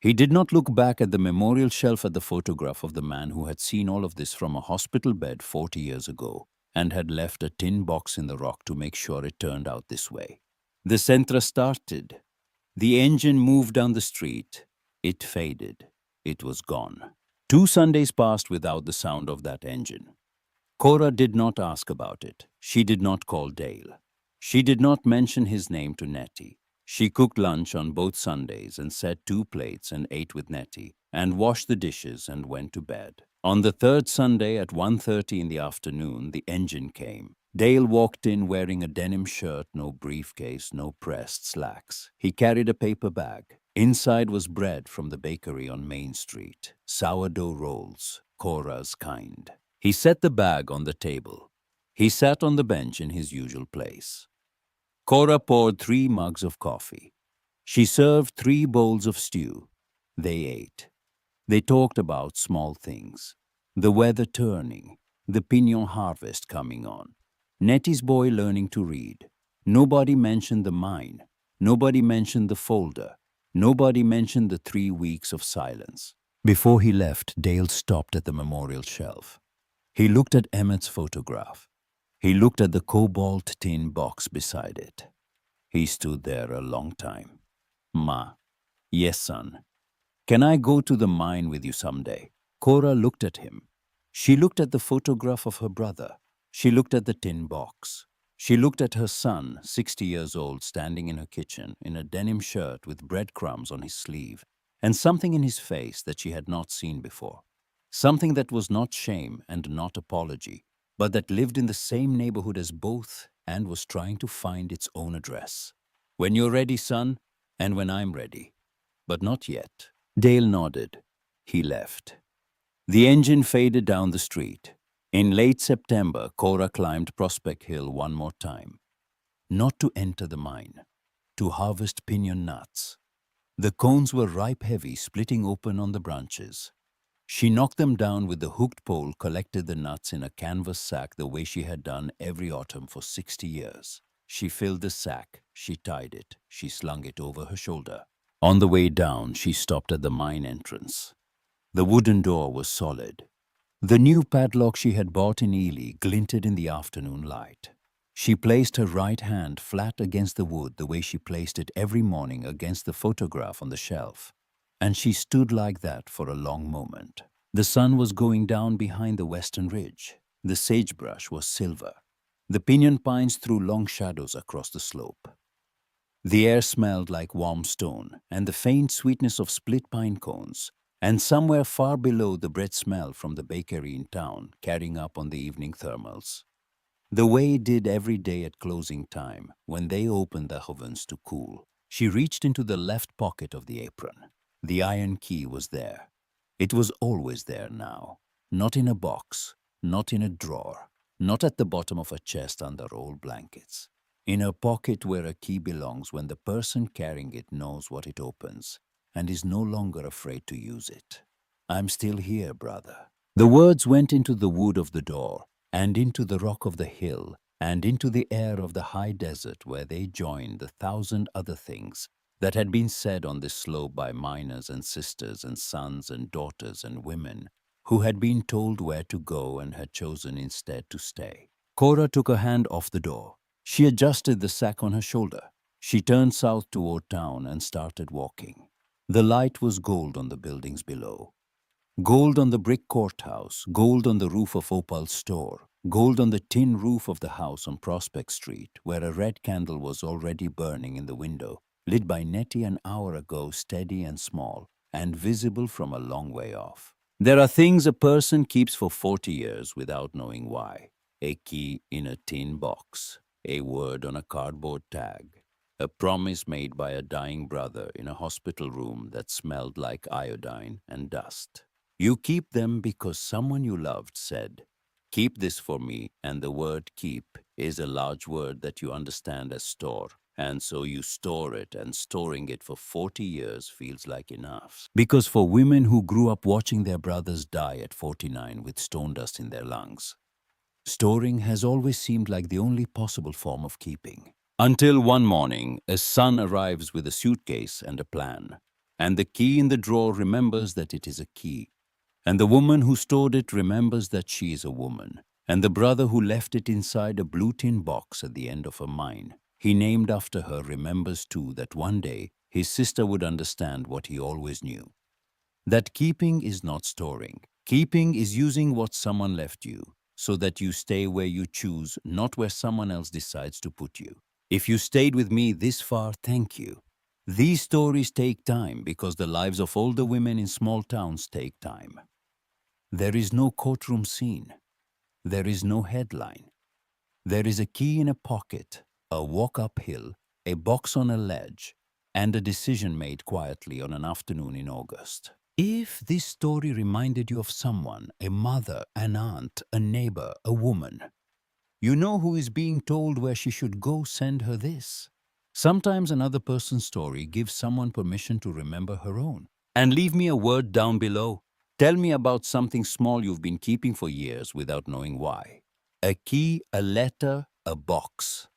He did not look back at the memorial shelf at the photograph of the man who had seen all of this from a hospital bed 40 years ago and had left a tin box in the rock to make sure it turned out this way. The Sentra started. The engine moved down the street. It faded. It was gone. 2 Sundays passed without the sound of that engine. Cora did not ask about it. She did not call Dale. She did not mention his name to Nettie. She cooked lunch on both Sundays and set 2 plates and ate with Nettie and washed the dishes and went to bed. On the 3rd Sunday at 1:30 in the afternoon, the engine came. Dale walked in wearing a denim shirt, no briefcase, no pressed slacks. He carried a paper bag. Inside was bread from the bakery on Main Street, sourdough rolls, Cora's kind. He set the bag on the table. He sat on the bench in his usual place. Cora poured 3 mugs of coffee. She served 3 bowls of stew. They ate. They talked about small things. The weather turning, the pinon harvest coming on, Nettie's boy learning to read. Nobody mentioned the mine. Nobody mentioned the folder. Nobody mentioned the 3 weeks of silence. Before he left, Dale stopped at the memorial shelf. He looked at Emmett's photograph. He looked at the cobalt tin box beside it. He stood there a long time. Ma, yes, son. Can I go to the mine with you someday? Cora looked at him. She looked at the photograph of her brother. She looked at the tin box. She looked at her son, 60 years old, standing in her kitchen in a denim shirt with breadcrumbs on his sleeve, and something in his face that she had not seen before. Something that was not shame and not apology, but that lived in the same neighborhood as both and was trying to find its own address. When you're ready, son, and when I'm ready. But not yet. Dale nodded. He left. The engine faded down the street. In late September, Cora climbed Prospect Hill one more time. Not to enter the mine, to harvest pinon nuts. The cones were ripe heavy, splitting open on the branches. She knocked them down with the hooked pole, collected the nuts in a canvas sack the way she had done every autumn for 60 years. She filled the sack, she tied it, she slung it over her shoulder. On the way down, she stopped at the mine entrance. The wooden door was solid. The new padlock she had bought in Ely glinted in the afternoon light. She placed her right hand flat against the wood the way she placed it every morning against the photograph on the shelf. And she stood like that for a long moment. The sun was going down behind the western ridge. The sagebrush was silver. The pinon pines threw long shadows across the slope. The air smelled like warm stone and the faint sweetness of split pine cones, and somewhere far below the bread smell from the bakery in town, carrying up on the evening thermals. The way it did every day at closing time, when they opened the ovens to cool. She reached into the left pocket of the apron. The iron key was there. It was always there now. Not in a box, not in a drawer, not at the bottom of a chest under old blankets. In a pocket where a key belongs when the person carrying it knows what it opens and is no longer afraid to use it. I'm still here, brother. The words went into the wood of the door and into the rock of the hill and into the air of the high desert where they joined the 1,000 other things that had been said on this slope by miners and sisters and sons and daughters and women who had been told where to go and had chosen instead to stay. Cora took her hand off the door. She adjusted the sack on her shoulder. She turned south toward town and started walking. The light was gold on the buildings below. Gold on the brick courthouse, gold on the roof of Opal's store, gold on the tin roof of the house on Prospect Street, where a red candle was already burning in the window, lit by Nettie an hour ago, steady and small, and visible from a long way off. There are things a person keeps for 40 years without knowing why. A key in a tin box, a word on a cardboard tag, a promise made by a dying brother in a hospital room that smelled like iodine and dust. You keep them because someone you loved said, "Keep this for me," and the word keep is a large word that you understand as store. And so you store it, and storing it for 40 years feels like enough. Because for women who grew up watching their brothers die at 49 with stone dust in their lungs, storing has always seemed like the only possible form of keeping. Until one morning, a son arrives with a suitcase and a plan, and the key in the drawer remembers that it is a key. And the woman who stored it remembers that she is a woman, and the brother who left it inside a blue tin box at the end of a mine, he named after her, remembers too that one day his sister would understand what he always knew. That keeping is not storing. Keeping is using what someone left you, so that you stay where you choose, not where someone else decides to put you. If you stayed with me this far, thank you. These stories take time because the lives of older women in small towns take time. There is no courtroom scene. There is no headline. There is a key in a pocket, a walk uphill, a box on a ledge, and a decision made quietly on an afternoon in August. If this story reminded you of someone, a mother, an aunt, a neighbor, a woman, you know who is being told where she should go, send her this. Sometimes another person's story gives someone permission to remember her own. And leave me a word down below. Tell me about something small you've been keeping for years without knowing why. A key, a letter, a box.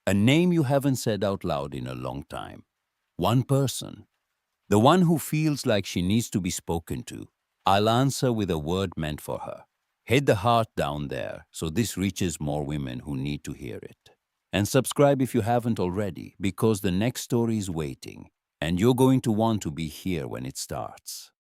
A name you haven't said out loud in a long time. One person. The one who feels like she needs to be spoken to. I'll answer with a word meant for her. Hit the heart down there so this reaches more women who need to hear it. And subscribe if you haven't already, because the next story is waiting, and you're going to want to be here when it starts.